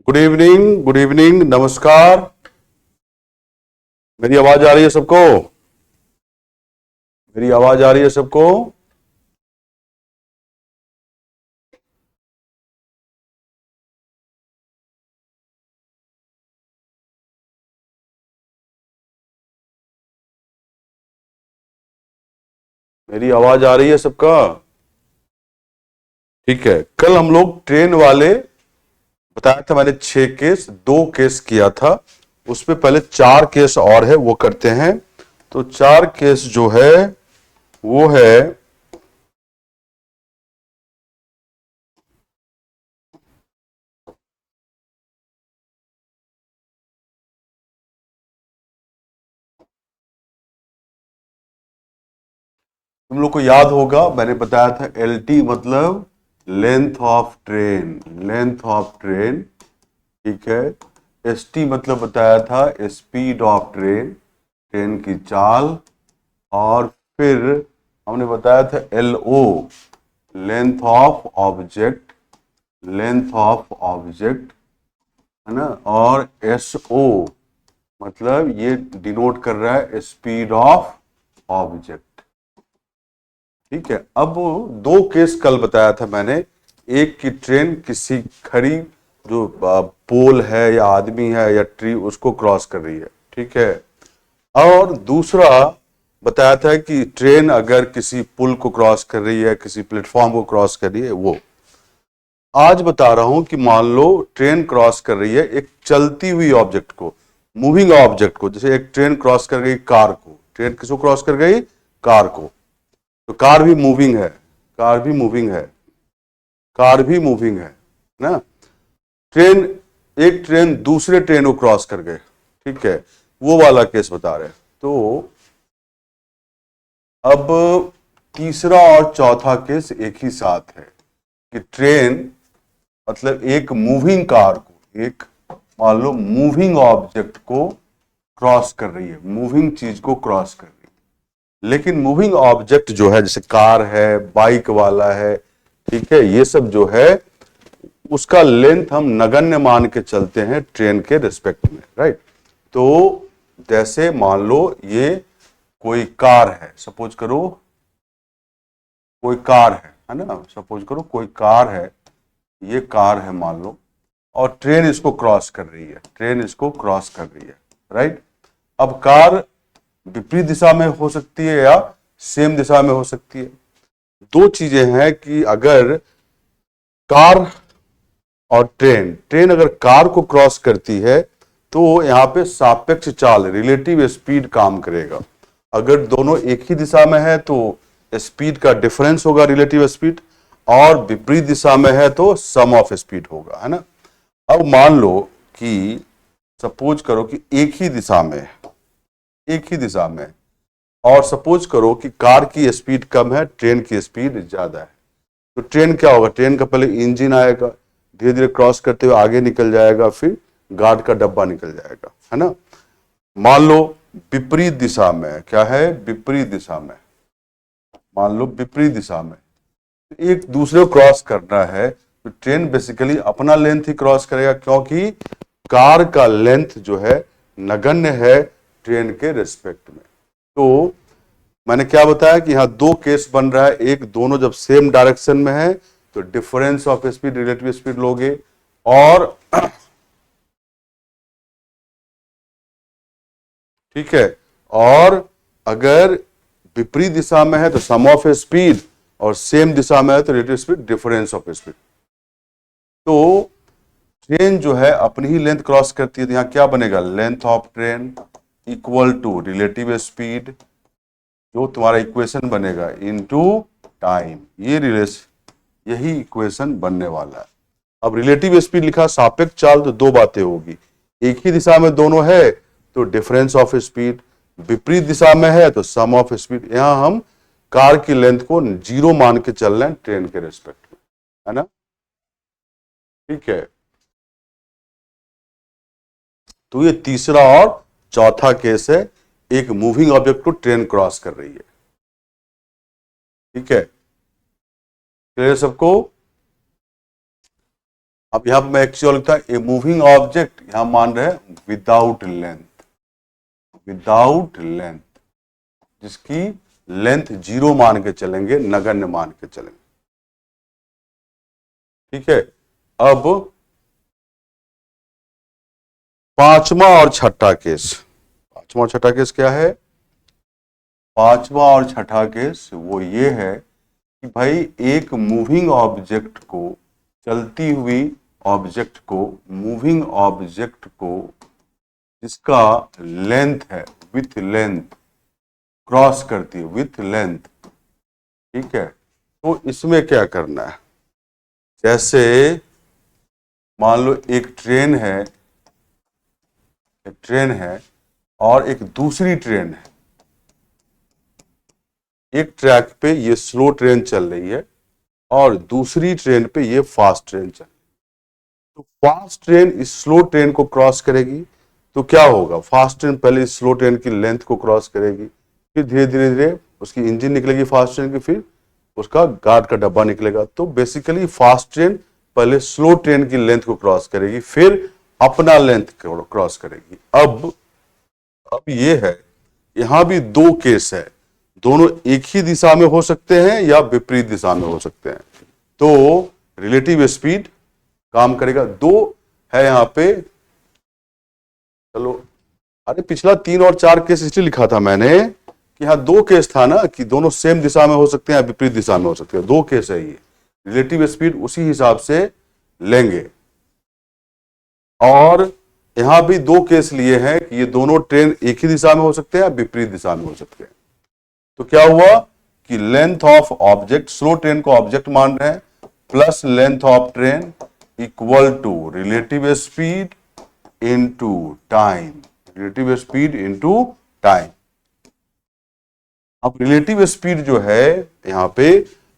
Good evening, नमस्कार। मेरी आवाज आ रही है सबको? मेरी आवाज आ रही है सबको? मेरी आवाज आ रही है सबका? ठीक है। कल हम लोग ट्रेन वाले बताया था मैंने 6 केस, 2 केस किया था। उसपे पहले 4 केस और है, वो करते हैं। तो 4 केस जो है वो है, तुम लोग को याद होगा मैंने बताया था LT मतलब length of train, length of train. ठीक है। ST मतलब बताया था स्पीड ऑफ ट्रेन, ट्रेन की चाल। और फिर हमने बताया था LO length of object, length of object, है ना। और SO मतलब ये डिनोट कर रहा है स्पीड ऑफ ऑब्जेक्ट। ठीक है। अब 2 केस कल बताया था मैंने। एक की ट्रेन किसी खड़ी जो पोल है या आदमी है या ट्री, उसको क्रॉस कर रही है। ठीक है। और दूसरा बताया था कि ट्रेन अगर किसी पुल को क्रॉस कर रही है, किसी प्लेटफॉर्म को क्रॉस कर रही है, वो। आज बता रहा हूं कि मान लो ट्रेन क्रॉस कर रही है एक चलती हुई ऑब्जेक्ट को, मूविंग ऑब्जेक्ट को। जैसे एक ट्रेन क्रॉस कर गई कार को, ट्रेन किसको क्रॉस कर गई? कार को। तो कार भी मूविंग है, कार भी मूविंग है, कार भी मूविंग है ना। ट्रेन, एक ट्रेन दूसरे ट्रेन को क्रॉस कर गए। ठीक है। वो वाला केस बता रहे हैं। तो अब तीसरा और चौथा केस एक ही साथ है कि ट्रेन मतलब एक मूविंग कार को, एक मान लो मूविंग ऑब्जेक्ट को क्रॉस कर रही है, मूविंग चीज को क्रॉस कर रही है। लेकिन मूविंग ऑब्जेक्ट जो है, जैसे कार है, बाइक वाला है, ठीक है, ये सब जो है उसका लेंथ हम नगण्य मान के चलते हैं ट्रेन के रिस्पेक्ट में, राइट। तो जैसे मान लो ये कोई कार है, सपोज करो कोई कार है ना, सपोज करो कोई कार है, ये कार है मान लो, और ट्रेन इसको क्रॉस कर रही है, ट्रेन इसको क्रॉस कर रही है, राइट। अब कार विपरीत दिशा में हो सकती है या सेम दिशा में हो सकती है। दो चीजें हैं कि अगर कार और ट्रेन, ट्रेन अगर कार को क्रॉस करती है तो यहां पे सापेक्ष चाल, रिलेटिव स्पीड काम करेगा। अगर दोनों एक ही दिशा में है तो स्पीड का डिफरेंस होगा, रिलेटिव स्पीड। और विपरीत दिशा में है तो सम ऑफ स्पीड होगा, है ना। अब मान लो कि सपोज करो कि एक ही दिशा में, एक ही दिशा में, और सपोज करो कि कार की स्पीड कम है, ट्रेन की स्पीड ज्यादा है। तो ट्रेन क्या होगा? ट्रेन का पहले इंजन आएगा, धीरे धीरे क्रॉस करते हुए आगे निकल जाएगा, फिर गार्ड का डब्बा निकल जाएगा, है ना। मान लो विपरीत दिशा में, क्या है? विपरीत दिशा में, मान लो विपरीत दिशा में एक दूसरे को क्रॉस करना है तो ट्रेन बेसिकली अपना लेंथ ही क्रॉस करेगा, क्योंकि कार का लेंथ जो है नगण्य है ट्रेन के रिस्पेक्ट में। तो मैंने क्या बताया कि यहां 2 केस बन रहा है। एक, दोनों जब सेम डायरेक्शन में है तो difference of speed, relative speed लोगे। और ठीक है, और अगर विपरीत दिशा में है तो सम ऑफ स्पीड, और सेम दिशा में है तो relative speed, difference of speed. तो ट्रेन जो है अपनी ही लेंथ क्रॉस करती है, तो यहां क्या बनेगा? Length of train equal to relative speed, जो तुम्हारा इक्वेशन बनेगा, इनटू टाइम। ये रिलेशन, यही इक्वेशन बनने वाला है। अब रिलेटिव स्पीड लिखा, सापेक्ष चाल, तो दो बातें होगी। एक ही दिशा में दोनों है तो डिफरेंस ऑफ स्पीड, विपरीत दिशा में है तो सम ऑफ स्पीड। यहां हम कार की लेंथ को 0 मान के चल रहे हैं ट्रेन के रेस्पेक्ट में, है ना। ठीक है। तो ये तीसरा और चौथा केस है, एक मूविंग ऑब्जेक्ट को ट्रेन क्रॉस कर रही है। ठीक है, क्लियर सबको? अब यहां पर मैं एक चीज लिखता है, ए मूविंग ऑब्जेक्ट, यहां मान रहे हैं विदाउट लेंथ, विदाउट लेंथ, जिसकी लेंथ 0 मान के चलेंगे, नगण्य मान के चलेंगे। ठीक है, अब पांचवा और छठा केस, पांचवा और छठा केस क्या है? पांचवा और छठा केस वो ये है कि भाई एक मूविंग ऑब्जेक्ट को, चलती हुई ऑब्जेक्ट को, मूविंग ऑब्जेक्ट को जिसका लेंथ है, विथ लेंथ क्रॉस करती है, विथ लेंथ। ठीक है, तो इसमें क्या करना है? जैसे मान लो एक ट्रेन है, एक ट्रेन है और एक दूसरी ट्रेन है। एक ट्रैक पे ये स्लो ट्रेन चल रही है और दूसरी ट्रेन पे ये फास्ट ट्रेन चल रही है। तो फास्ट ट्रेन इस स्लो ट्रेन को क्रॉस करेगी, तो क्या होगा? फास्ट ट्रेन पहले इस स्लो ट्रेन की लेंथ को क्रॉस करेगी, फिर धीरे धीरे धीरे उसकी इंजन निकलेगी फास्ट ट्रेन की, फिर उसका गार्ड का डब्बा निकलेगा। तो बेसिकली फास्ट ट्रेन पहले स्लो ट्रेन की लेंथ को क्रॉस करेगी, फिर अपना लेंथ क्रॉस करेगी। अब ये है, यहां भी दो केस है, दोनों एक ही दिशा में हो सकते हैं या विपरीत दिशा में हो सकते हैं। तो रिलेटिव स्पीड काम करेगा। दो है यहां पे, चलो, अरे पिछला 3 और 4 केस इसलिए लिखा था मैंने कि यहां दो केस था ना, कि दोनों सेम दिशा में हो सकते हैं या विपरीत दिशा में हो सकते हैं। दो केस है, ये रिलेटिव स्पीड उसी हिसाब से लेंगे। और यहां भी दो केस लिए हैं कि ये दोनों ट्रेन एक ही दिशा में हो सकते हैं या विपरीत दिशा में हो सकते हैं। तो क्या हुआ कि length of object, slow train को ऑब्जेक्ट मान रहे हैं, plus length of train equal to relative speed into time, relative speed into time. अब रिलेटिव स्पीड जो है यहां पे,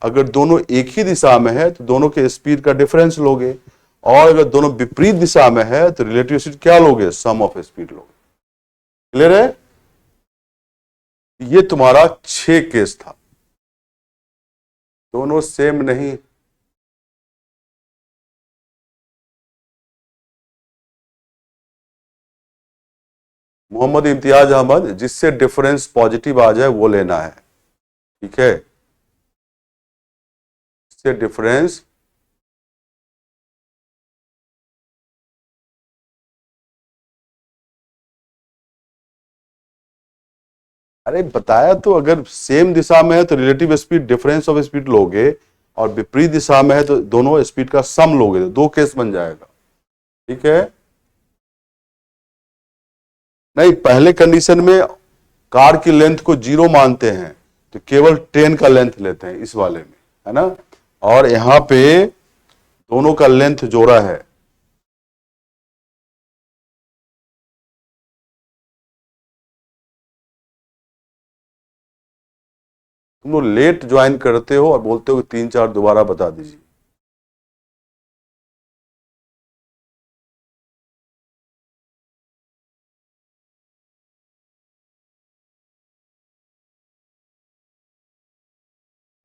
अगर दोनों एक ही दिशा में है तो दोनों के स्पीड का डिफरेंस लोगे, और अगर दोनों विपरीत दिशा में है तो रिलेटिव स्पीड क्या लोगे? सम ऑफ स्पीड लोगे। क्लियर है? ये तुम्हारा 6 केस था, दोनों सेम नहीं। मोहम्मद इम्तियाज अहमद, जिससे डिफरेंस पॉजिटिव आ जाए वो लेना है। ठीक है, इससे डिफरेंस अरे बताया तो, अगर सेम दिशा में है तो relative speed difference of speed लोगे, और विपरीत दिशा में है तो दोनों स्पीड का सम लोगे, तो दो केस बन जाएगा। ठीक है, नहीं, पहले कंडीशन में कार की लेंथ को 0 मानते हैं तो केवल ट्रेन का लेंथ लेते हैं इस वाले में, है ना। और यहां पे दोनों का लेंथ जोड़ा है। तुम लोग लेट ज्वाइन करते हो और बोलते हो 3-4 दोबारा बता दीजिए।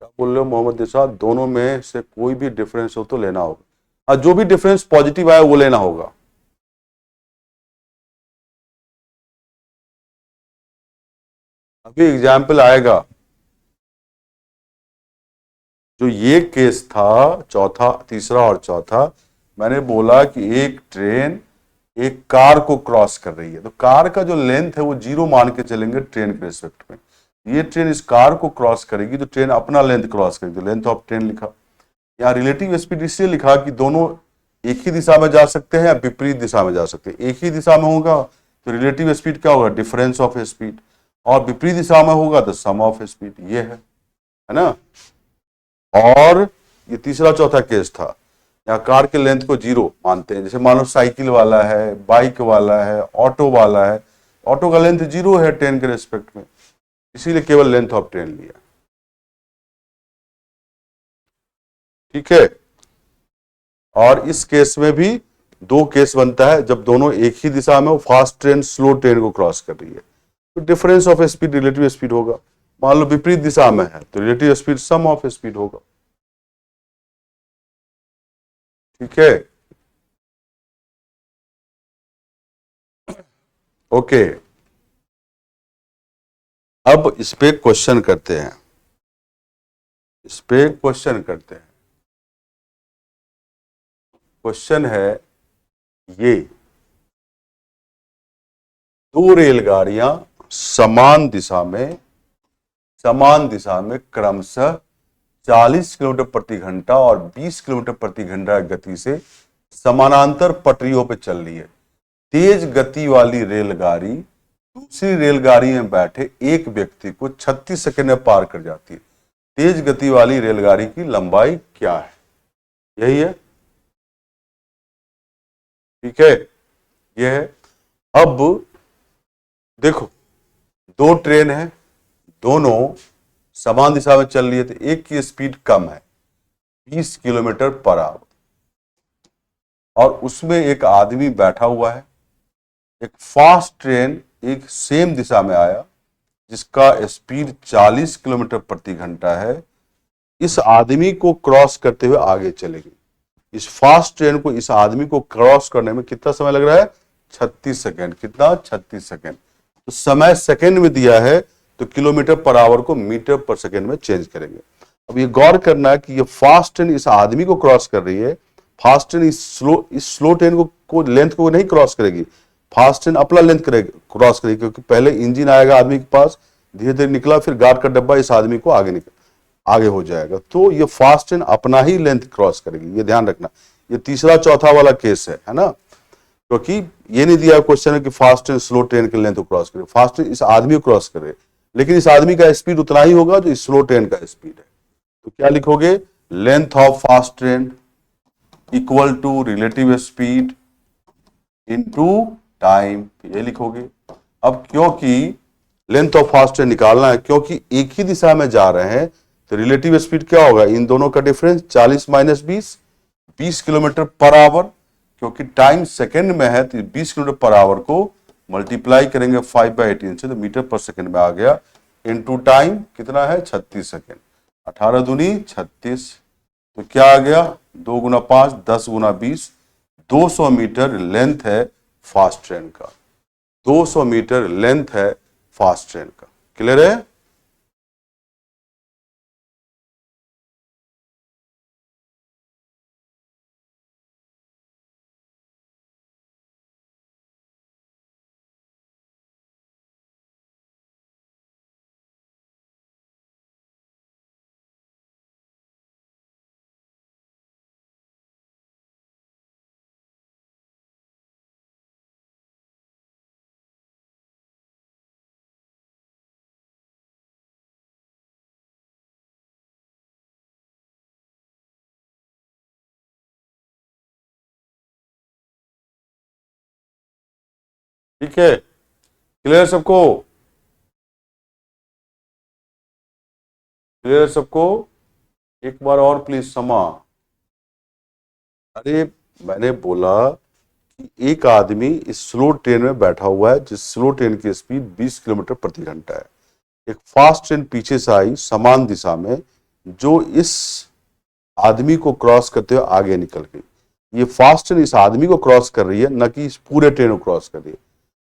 क्या बोल रहे हो मोहम्मद निशाद? दोनों में से कोई भी डिफरेंस हो तो लेना होगा। हाँ, जो भी डिफरेंस पॉजिटिव आए वो लेना होगा। अभी एग्जाम्पल आएगा। जो ये केस था, चौथा, तीसरा और चौथा, मैंने बोला कि एक ट्रेन एक कार को क्रॉस कर रही है, तो कार का जो लेंथ है वो 0 मान के चलेंगे ट्रेन के रिस्पेक्ट में। ये ट्रेन इस कार को क्रॉस करेगी तो ट्रेन अपना लेंथ क्रॉस करेगी, तो लेंथ ऑफ ट्रेन लिखा। यहाँ रिलेटिव स्पीड इसलिए लिखा कि दोनों एक ही दिशा में जा सकते हैं या विपरीत दिशा में जा सकते हैं। एक ही दिशा में होगा तो रिलेटिव स्पीड क्या होगा? Difference of speed. और विपरीत दिशा में होगा तो सम ऑफ स्पीड। ये है ना। और ये तीसरा चौथा केस था, यहाँ कार के लेंथ को 0 मानते हैं। जैसे मान लो साइकिल वाला है, बाइक वाला है, ऑटो वाला है, ऑटो का लेंथ 0 है ट्रेन के रेस्पेक्ट में, इसीलिए केवल लेंथ ऑफ ट्रेन लिया। ठीक है, और इस केस में भी दो केस बनता है, जब दोनों एक ही दिशा में हो, फास्ट ट्रेन स्लो ट्रेन को क्रॉस कर रही है, तो difference of speed relative speed होगा। मान लो विपरीत दिशा में है तो relative speed sum of speed होगा। ठीक है, ओके, अब इस पे क्वेश्चन करते हैं, इस पे क्वेश्चन करते हैं। क्वेश्चन है ये, दो रेलगाड़ियां समान दिशा में क्रमशः 40 किलोमीटर प्रति घंटा और 20 किलोमीटर प्रति घंटा गति से समानांतर पटरियों पर चल रही है। तेज गति वाली रेलगाड़ी दूसरी रेलगाड़ी में बैठे एक व्यक्ति को 36 सेकंड में पार कर जाती है। तेज गति वाली रेलगाड़ी की लंबाई क्या है? यही है, ठीक है, यह है। अब देखो, दो ट्रेन है, दोनों समान दिशा में चल रही है, तो एक की स्पीड कम है 20 किलोमीटर पर आवर, और उसमें एक आदमी बैठा हुआ है। एक फास्ट ट्रेन एक सेम दिशा में आया जिसका स्पीड 40 किलोमीटर प्रति घंटा है। इस आदमी को क्रॉस करते हुए आगे चलेगी। इस फास्ट ट्रेन को, इस आदमी को क्रॉस करने में कितना समय लग रहा है? 36 सेकेंड। कितना? 36 सेकेंड। तो समय सेकेंड में दिया है, तो किलोमीटर पर आवर को मीटर पर सेकेंड में चेंज करेंगे। अब ये गौर करना है कि ये फास्ट ट्रेन इस आदमी को क्रॉस कर रही है। फास्ट ट्रेन इस स्लो ट्रेन को लेंथ को नहीं क्रॉस करेगी। फास्ट ट्रेन अपना लेंथ क्रॉस करेगी, क्योंकि पहले इंजन आएगा आदमी के पास, धीरे धीरे निकला, फिर गार्ड का डब्बा इस आदमी को आगे हो जाएगा। तो ये फास्ट ट्रेन अपना ही लेंथ क्रॉस करेगी, ये ध्यान रखना। ये तीसरा चौथा वाला केस है ना, क्योंकि ये नहीं दिया क्वेश्चन है कि फास्ट ट्रेन स्लो ट्रेन के लेंथ को क्रॉस करे। फास्ट ट्रेन इस आदमी को क्रॉस करे, लेकिन इस आदमी का स्पीड उतना ही होगा जो इस स्लो ट्रेन का स्पीड है। तो क्या लिखोगे? Length of fast train equal to relative speed into time, ये लिखोगे। अब क्योंकि लेंथ ऑफ फास्ट ट्रेन निकालना है, क्योंकि एक ही दिशा में जा रहे हैं, तो रिलेटिव स्पीड क्या होगा? इन दोनों का difference 40 minus 20 kilometre per our. क्योंकि टाइम सेकंड में है, तो 20 किलोमीटर पर आवर को मल्टीप्लाई करेंगे 5/18 से, तो मीटर पर सेकंड में आ गया। इनटू टाइम कितना है? 36 सेकंड। 18 दूनी 36, तो क्या आ गया? 2 गुना 5 10 गुना 20, 200 मीटर लेंथ है फास्ट ट्रेन का। 200 मीटर लेंथ है फास्ट ट्रेन का। क्लियर है? ठीक है, क्लियर सबको? क्लियर सबको? एक बार और प्लीज समा। अरे, मैंने बोला कि एक आदमी इस स्लो ट्रेन में बैठा हुआ है, जिस स्लो ट्रेन की स्पीड 20 किलोमीटर प्रति घंटा है। एक फास्ट ट्रेन पीछे से आई समान दिशा में, जो इस आदमी को क्रॉस करते हुए आगे निकल गई। ये फास्ट ट्रेन इस आदमी को क्रॉस कर रही है, न कि इस पूरे ट्रेन को क्रॉस कर रही है।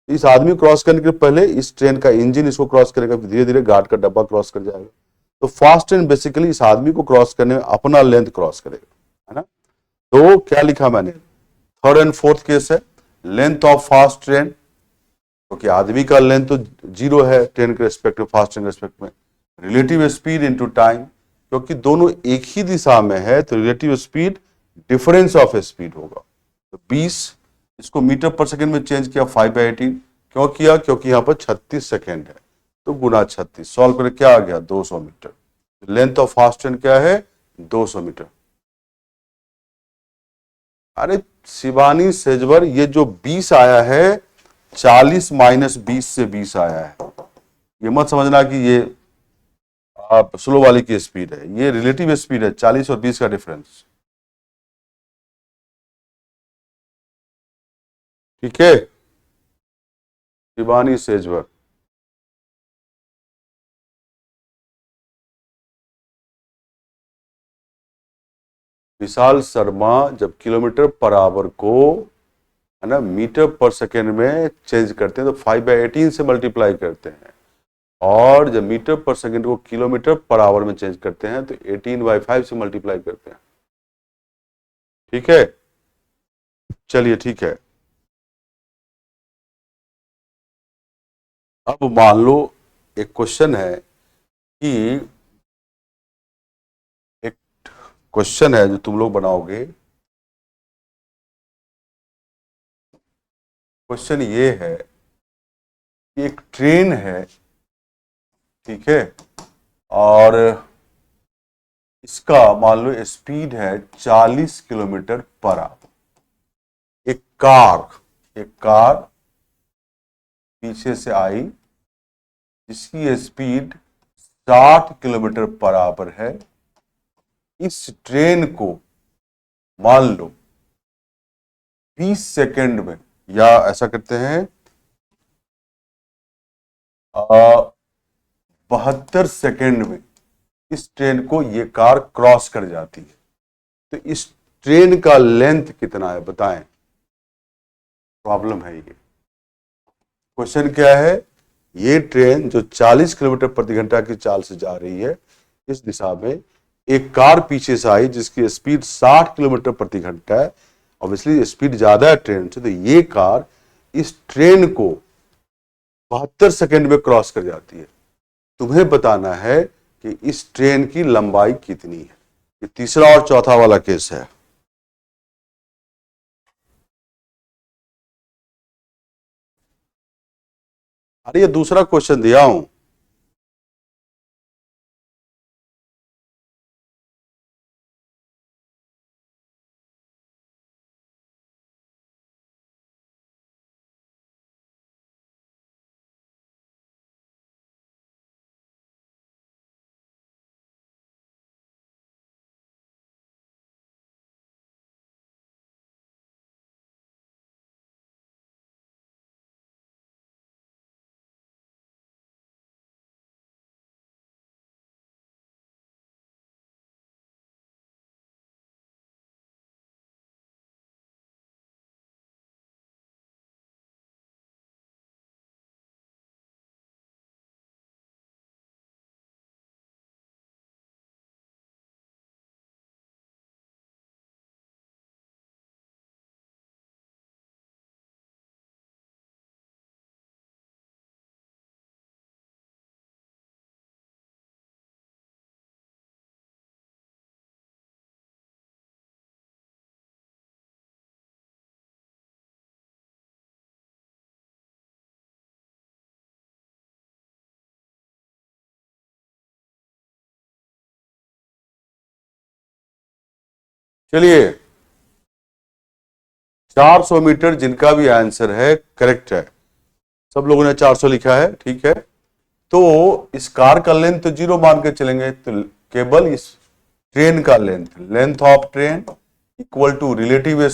इस आदमी को क्रॉस करने के पहले इस ट्रेन का इंजन इसको क्रॉस करेगा, धीरे धीरे गार्ड का डब्बा क्रॉस कर जाएगा। तो फास्ट ट्रेन बेसिकली इस आदमी को क्रॉस करने में अपना लेंथ क्रॉस करेगा, है ना। तो क्या लिखा मैंने? थर्ड एंड फोर्थ केस है, लेंथ ऑफ फास्ट ट्रेन, क्योंकि आदमी का लेंथ तो 0 है ट्रेन के रेस्पेक्ट में, फास्ट ट्रेन के रेस्पेक्ट में। रिलेटिव स्पीड इनटू टाइम, क्योंकि दोनों एक ही दिशा में है, तो relative speed difference of speed होगा। तो 20, इसको मीटर पर सेकंड में चेंज किया 5/18। क्यों किया? क्योंकि यहां पर 36 सेकेंड है, तो गुना 36। सॉल्व करके क्या आ गया? 200 metre. Length of fast train क्या है? 200 मीटर। अरे शिवानी सेजवर, ये जो 20 आया है, 40 माइनस 20 से 20 आया है। ये मत समझना कि ये स्लो वाली की स्पीड है, ये रिलेटिव स्पीड है, 40 और 20 का डिफरेंस। ठीक है, शिवानी सेजवर। विशाल शर्मा जब किलोमीटर पर आवर को है ना, मीटर पर सेकेंड में चेंज करते हैं तो 5/18 से मल्टीप्लाई करते हैं, और जब मीटर पर सेकेंड को किलोमीटर पर आवर में चेंज करते हैं तो 18/5 से मल्टीप्लाई करते हैं। ठीक है, चलिए ठीक है। अब मान लो एक क्वेश्चन है कि एक क्वेश्चन है जो तुम लोग बनाओगे। क्वेश्चन ये है कि एक ट्रेन है, ठीक है, और इसका मान लो स्पीड है 40 किलोमीटर पर आवर। एक कार पीछे से आई जिसकी स्पीड 60 किलोमीटर पर आवर है। इस ट्रेन को मान लो 20 सेकंड में, या ऐसा करते हैं 72 सेकंड में इस ट्रेन को ये कार क्रॉस कर जाती है। तो इस ट्रेन का लेंथ कितना है बताएं। प्रॉब्लम है ये। क्वेश्चन क्या है, ये ट्रेन जो 40 किलोमीटर प्रति घंटा की चाल से जा रही है इस दिशा में, एक कार पीछे से आई जिसकी स्पीड 60 किलोमीटर प्रति घंटा है। ऑब्वियसली स्पीड ज्यादा है ट्रेन से, तो ये कार इस ट्रेन को 72 सेकंड में क्रॉस कर जाती है। तुम्हें बताना है कि इस ट्रेन की लंबाई कितनी है। ये तीसरा और चौथा वाला केस है। अरे ये दूसरा क्वेश्चन दिया हूं। चलिए 400 मीटर जिनका भी आंसर है करेक्ट है। सब लोगों ने 400 लिखा है, ठीक है। तो इस कार का लेंथ तो 0 मान के चलेंगे, तो केवल इस ट्रेन का length of train equal to relative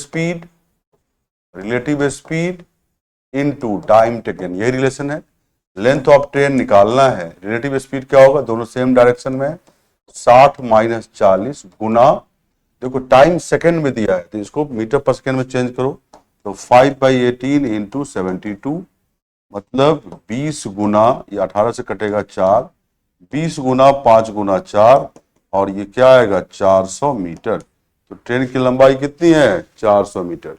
speed into time taken, यही रिलेशन है। लेंथ ऑफ ट्रेन निकालना है, रिलेटिव स्पीड क्या होगा, दोनों सेम डायरेक्शन में, 60 - 40 गुना, देखो टाइम सेकंड में दिया है तो इसको मीटर पर सेकंड में चेंज करो, तो 5/18 इंटू 72, मतलब 20 गुना, ये 18 से कटेगा 4, 20 गुना 5 गुना 4, और ये क्या आएगा 400 मीटर। तो ट्रेन की लंबाई कितनी है 400 मीटर,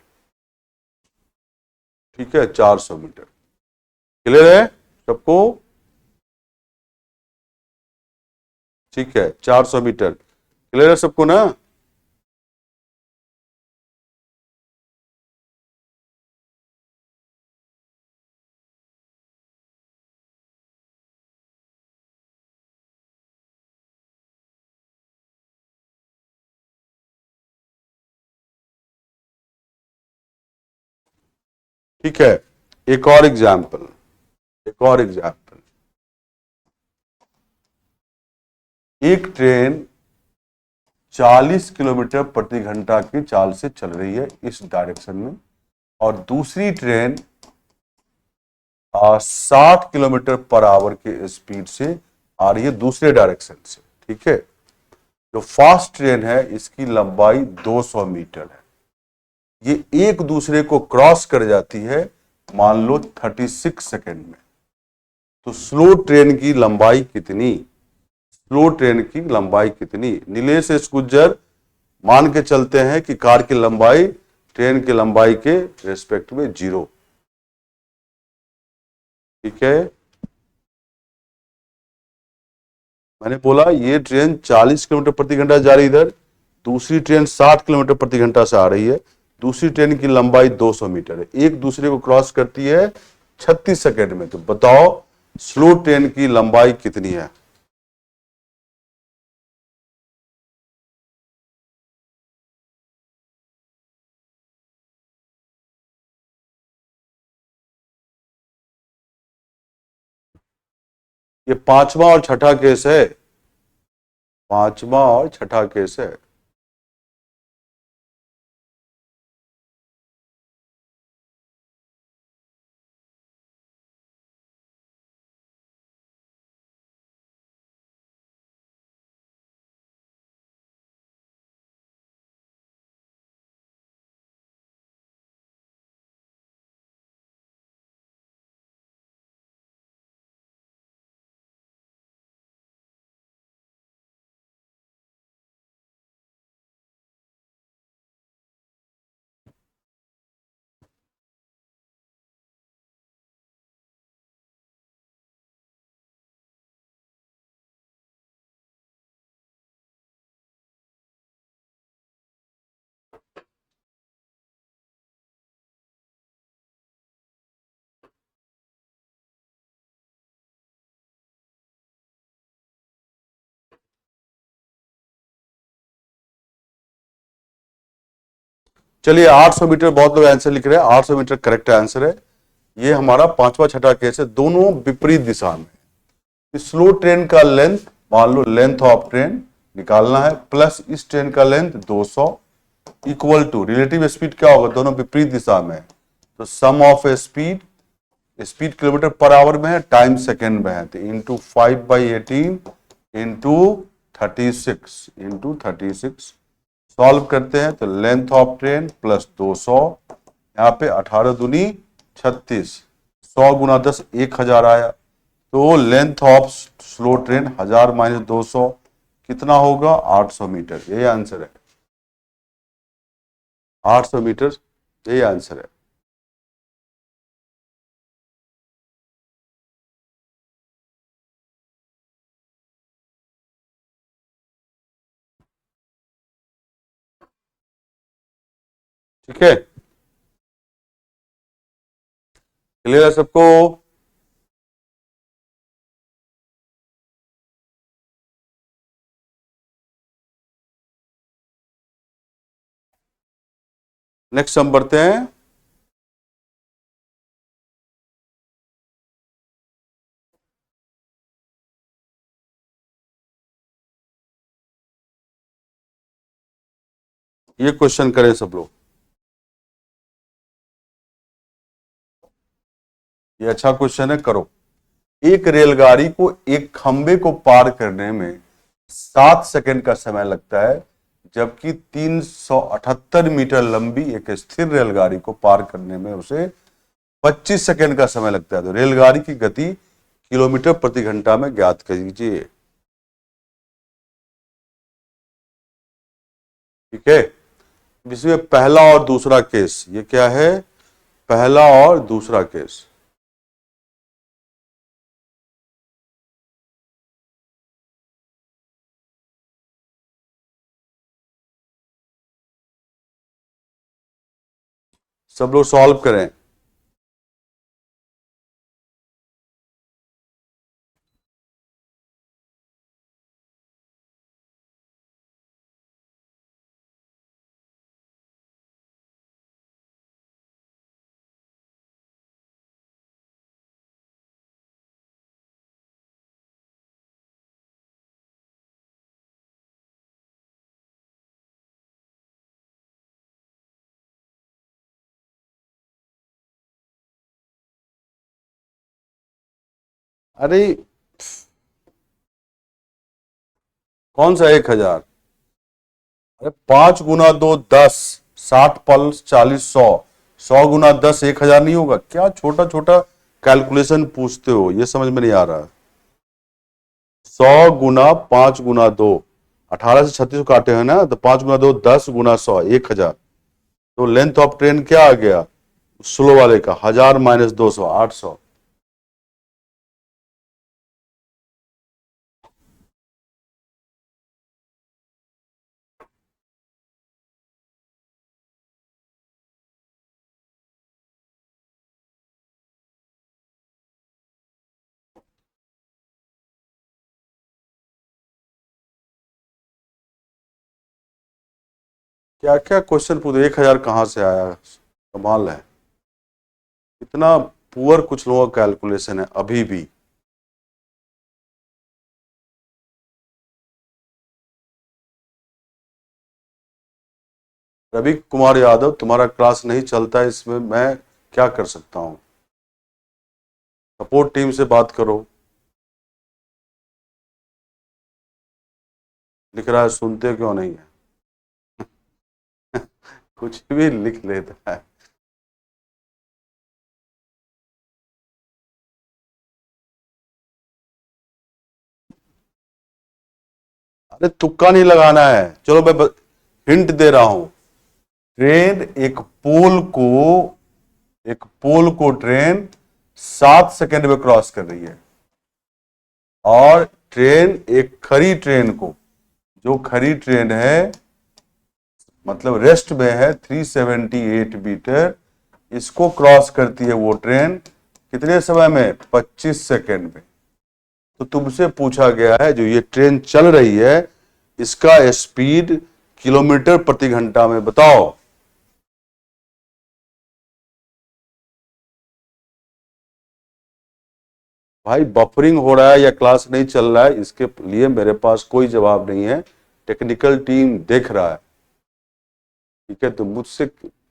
ठीक है 400 मीटर। क्लियर है सबको, ठीक है 400 मीटर क्लियर है सबको ना। ठीक है, एक और एग्जाम्पल, एक ट्रेन 40 किलोमीटर प्रति घंटा की चाल से चल रही है इस डायरेक्शन में, और दूसरी ट्रेन 60 किलोमीटर पर आवर के स्पीड से आ रही है दूसरे डायरेक्शन से, ठीक है। जो फास्ट ट्रेन है इसकी लंबाई 200 मीटर है। ये एक दूसरे को क्रॉस कर जाती है मान लो 36 सेकेंड में। तो स्लो ट्रेन की लंबाई कितनी, स्लो ट्रेन की लंबाई कितनी? नीलेश एस गुज्जर मान के चलते हैं कि कार की लंबाई ट्रेन की लंबाई के रेस्पेक्ट में 0। ठीक है, मैंने बोला ये ट्रेन 40 किलोमीटर प्रति घंटा जा रही इधर, दूसरी ट्रेन 60 किलोमीटर प्रति घंटा से आ रही है, दूसरी ट्रेन की लंबाई 200 मीटर है, एक दूसरे को क्रॉस करती है 36 सेकेंड में। तो बताओ स्लो ट्रेन की लंबाई कितनी है? ये पांचवा और छठा केस है, पांचवा और छठा केस है। चलिए 800 मीटर, बहुत लोग आंसर लिख रहे हैं, 800 मीटर करेक्ट आंसर है। ये हमारा पांचवा छठा केस है, दोनों विपरीत दिशा में। स्लो ट्रेन का लेंथ, मान लो लेंथ ऑफ ट्रेन निकालना है, प्लस इस ट्रेन का length 200 equal to relative speed क्या होगा, दोनों विपरीत दिशा में। तो sum of speed, speed kilometre per hour में है, टाइम सेकेंड में है, तो इंटू 5/18 इंटू 36 सॉल्व करते हैं तो लेंथ ऑफ ट्रेन प्लस 200, यहाँ पे 18 दूनी 36, 100 गुना 10 1000 आया। तो length of slow train 1000 minus 200 कितना होगा, 800 मीटर। यही आंसर है, 800 मीटर, यही आंसर है। ठीक है, क्लियर है सबको? नेक्स्ट हम बढ़ते हैं। ये क्वेश्चन करें सब लोग, ये अच्छा क्वेश्चन है, करो। एक रेलगाड़ी को एक खंबे को पार करने में 7 सेकंड का समय लगता है, जबकि 378 मीटर लंबी एक स्थिर रेलगाड़ी को पार करने में उसे 25 सेकंड का समय लगता है। तो रेलगाड़ी की गति किलोमीटर प्रति घंटा में ज्ञात कीजिए। ठीक है, इसमें पहला और दूसरा केस, ये क्या है, पहला और दूसरा केस। सब लोग सॉल्व करें। अरे कौन सा 1000? अरे 5 गुना 2 10, 60 पल्स 40 100, 100 गुना 10 1000 नहीं होगा क्या? छोटा छोटा कैलकुलेशन पूछते हो, ये समझ में नहीं आ रहा। 100 गुना 5 गुना 2, 18 से 36 काटे हैं ना, तो 5 गुना 2 10 गुना 100 1000। तो लेंथ ऑफ ट्रेन क्या आ गया स्लो वाले का? 1000 माइनस 200 800। क्या क्या क्वेश्चन पूछे, 1000 कहां से आया? कमाल है, इतना पुअर कुछ लोगों का कैलकुलेशन है अभी भी। रवि कुमार यादव, तुम्हारा क्लास नहीं चलता है, इसमें मैं क्या कर सकता हूं? सपोर्ट टीम से बात करो। लिख रहा है सुनते क्यों नहीं है? कुछ भी लिख लेता है। अरे तुक्का नहीं लगाना है, चलो मैं हिंट दे रहा हूं। ट्रेन एक पोल को ट्रेन 7 सेकंड में क्रॉस कर रही है। और ट्रेन एक खड़ी ट्रेन को, जो खड़ी ट्रेन है मतलब रेस्ट में है, 378 मीटर, इसको क्रॉस करती है वो ट्रेन कितने समय में? 25 सेकंड में। तो तुमसे पूछा गया है जो ये ट्रेन चल रही है इसका स्पीड किलोमीटर प्रति घंटा में बताओ। भाई बफरिंग हो रहा है या क्लास नहीं चल रहा है, इसके लिए मेरे पास कोई जवाब नहीं है। टेक्निकल टीम देख रहा है, ठीक है? तो मुझसे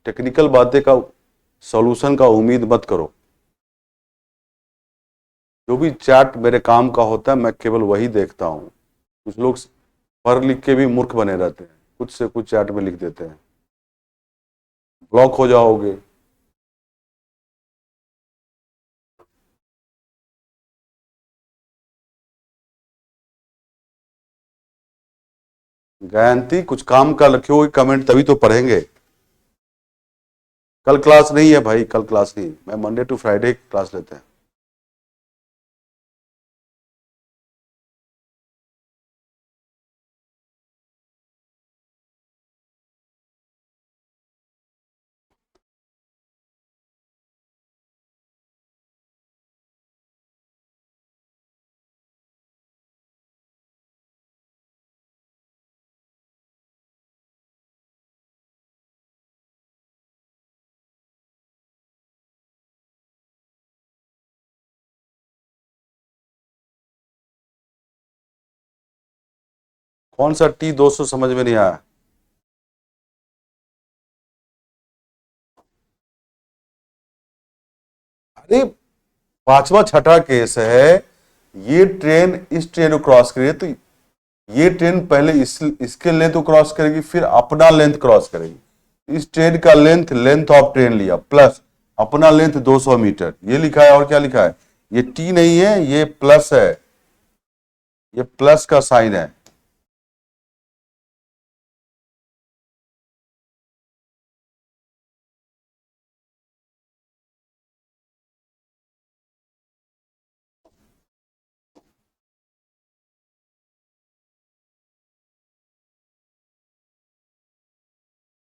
टेक्निकल बातें का सॉल्यूशन का उम्मीद मत करो। जो भी चैट मेरे काम का होता है मैं केवल वही देखता हूँ। कुछ लोग पढ़ लिख के भी मूर्ख बने रहते हैं, कुछ से कुछ चैट में लिख देते हैं, ब्लॉक हो जाओगे। गायंती कुछ काम का रखियो कमेंट, तभी तो पढ़ेंगे। कल क्लास नहीं है भाई, कल क्लास नहीं, मैं मंडे टू फ्राइडे क्लास लेते हैं। कौन सा T200 समझ में नहीं आया? अरे पांचवा छठा केस है। ये ट्रेन इस ट्रेन को क्रॉस करी है, तो ये ट्रेन पहले इसके लेंथ को क्रॉस करेगी, फिर अपना लेंथ क्रॉस करेगी। इस ट्रेन का लेंथ, लेंथ ऑफ ट्रेन लिया प्लस अपना लेंथ 200 मीटर, ये लिखा है। और क्या लिखा है? ये टी नहीं है, ये प्लस है, ये प्लस का साइन है।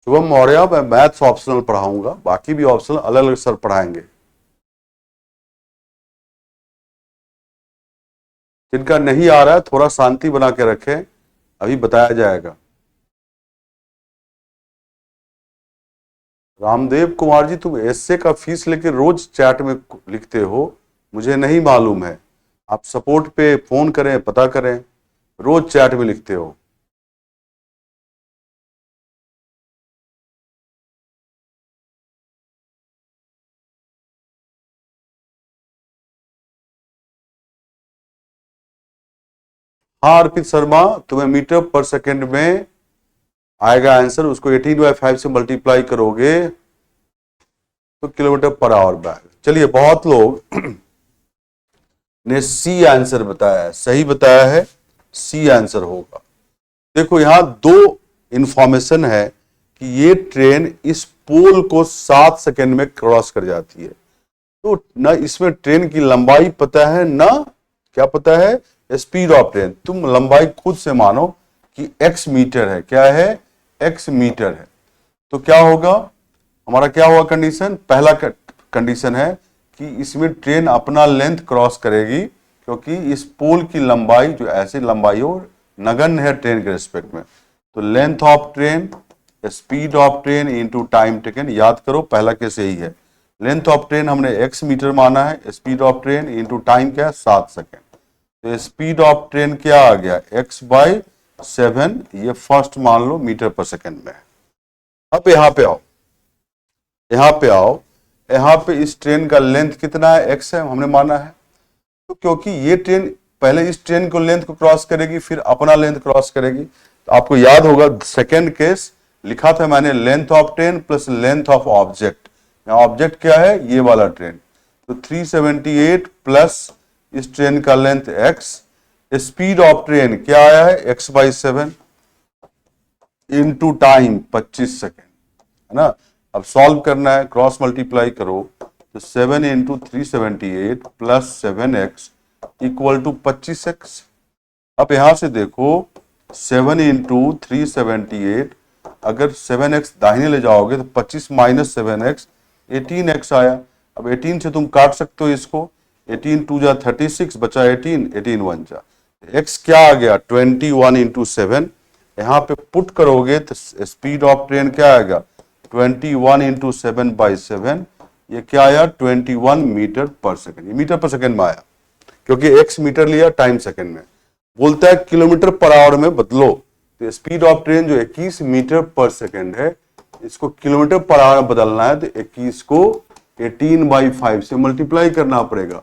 शुभम मौर्य, मैं मैथ्स ऑप्शनल पढ़ाऊंगा, बाकी भी ऑप्शनल अलग अलग सर पढ़ाएंगे। जिनका नहीं आ रहा है थोड़ा शांति बना के रखें, अभी बताया जाएगा। रामदेव कुमार जी, तुम एसए का फीस लेके रोज चैट में लिखते हो, मुझे नहीं मालूम है। आप सपोर्ट पे फोन करें, पता करें, रोज चैट में लिखते हो। हाँ अर्पित शर्मा, तुम्हें मीटर पर सेकंड में आएगा आंसर, उसको 18/5 से मल्टीप्लाई करोगे तो किलोमीटर पर आवर में आएगा। चलिए, बहुत लोग ने सी आंसर बताया है, सही बताया है, सी आंसर होगा। देखो यहां दो इंफॉर्मेशन है कि ये ट्रेन इस पोल को 7 सेकंड में क्रॉस कर जाती है। तो ना इसमें ट्रेन की लंबाई पता है, ना क्या पता है, स्पीड ऑफ ट्रेन। तुम लंबाई खुद से मानो कि x मीटर है। क्या है? x मीटर है। तो क्या होगा हमारा, क्या हुआ कंडीशन? पहला कंडीशन है कि इसमें ट्रेन अपना लेंथ क्रॉस करेगी, क्योंकि इस पोल की लंबाई जो ऐसी लंबाई हो नगण्य है ट्रेन के रिस्पेक्ट में। तो length of train, speed of train into time taken. याद करो पहला केस यही है। लेंथ ऑफ ट्रेन हमने x मीटर माना है, speed of train into time क्या है? 7 सेकेंड। तो स्पीड ऑफ ट्रेन क्या आ गया? x/7, ये फर्स्ट मान लो मीटर पर सेकेंड में। अब यहां पे आओ, यहां पे आओ, यहां पे इस ट्रेन का लेंथ कितना है? x है, हमने माना है। तो क्योंकि ये ट्रेन पहले इस ट्रेन को लेंथ को क्रॉस करेगी, फिर अपना लेंथ क्रॉस करेगी। तो आपको याद होगा सेकेंड केस लिखा था मैंने, length of train plus length of object. Object क्या है? ये वाला ट्रेन। तो 378 प्लस इस ट्रेन का length x, speed of train क्या आया है? x/7 इनटू टाइम 25 सेकेंड, है ना। अब सॉल्व करना है, क्रॉस मल्टीप्लाई करो तो 7 into 378 plus 7x equal to 25x। अब यहां से देखो 7 इंटू 378, अगर 7x दाहिने ले जाओगे तो 25 माइनस 7x 18x आया। अब 18 से तुम काट सकते हो इसको, 18 2 जा 36, बचा 18, 18 1 जा, x क्या आ गया? 21 इंटू 7। यहां पे पुट करोगे तो स्पीड ऑफ ट्रेन क्या आएगा? 21 इंटू 7/7, ये क्या आया? 21 मीटर पर सेकेंड। ये मीटर पर सेकेंड में आया, क्योंकि x मीटर लिया, टाइम सेकेंड में। बोलता है किलोमीटर पर आवर में बदलो। तो स्पीड ऑफ ट्रेन जो 21 मीटर पर सेकेंड है, इसको किलोमीटर पर आवर में बदलना है तो 21 को 18/5 से मल्टीप्लाई करना पड़ेगा,